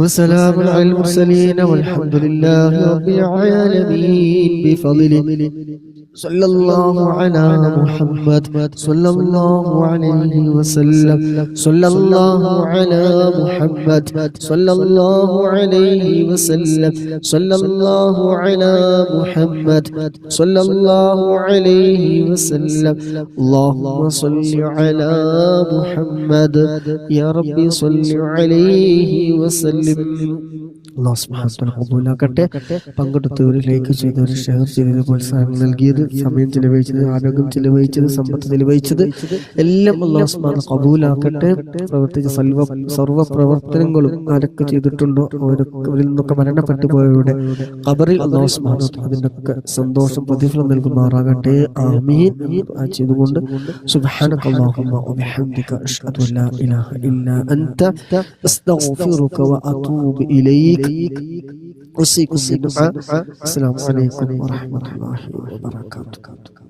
وسلام على المرسلين والحمد لله رب العالمين بفضله. صلى الله على محمد صلى الله عليه وسلم صلى الله على محمد صلى الله عليه وسلم صلى الله على محمد صلى الله عليه وسلم اللهم صل على محمد يا ربي صل عليه وسلم. അല്ലാഹു സുബ്ഹാനഹു വ തആല കബൂലാക്കട്ടെ. പങ്കെടുത്തവർ, ലൈക്ക് ചെയ്തവർ, ഷെയർ ചെയ്തത്, പ്രോത്സാഹനം നൽകിയത്, സമയം ചിലവഴിച്ചത്, ആരോഗ്യം ചിലവഴിച്ചത്, സമ്പത്ത് ചിലവഴിച്ചത് എല്ലാം അല്ലാഹു സുബ്ഹാനഹു വ തആല കബൂലാക്കട്ടെ. പ്രവർത്തിച്ച സർവ്വ പ്രവർത്തനങ്ങളും ആരൊക്കെ ചെയ്തിട്ടുണ്ടോ അവരിൽ നിന്നൊക്കെ മരണപ്പെട്ടു പോയവരുടെ ഖബറിൽ അല്ലാഹു സുബ്ഹാനഹു വ തആല അതിൻ്റെയൊക്കെ സന്തോഷം പ്രതിഫലം നൽകുമാറാകട്ടെ. ആമീൻ. ചെയ്തുകൊണ്ട് സുബ്ഹാനകല്ലാഹുമ്മ വബിഹംദിക അശ്ഹദു അല്ലാ ഇലാഹ ഇല്ലാ അൻത അസ്തഗ്ഫിറുക വഅതൂബു ഇലൈക. أوصيكم بالدعاء. السلام عليكم ورحمة الله وبركاته.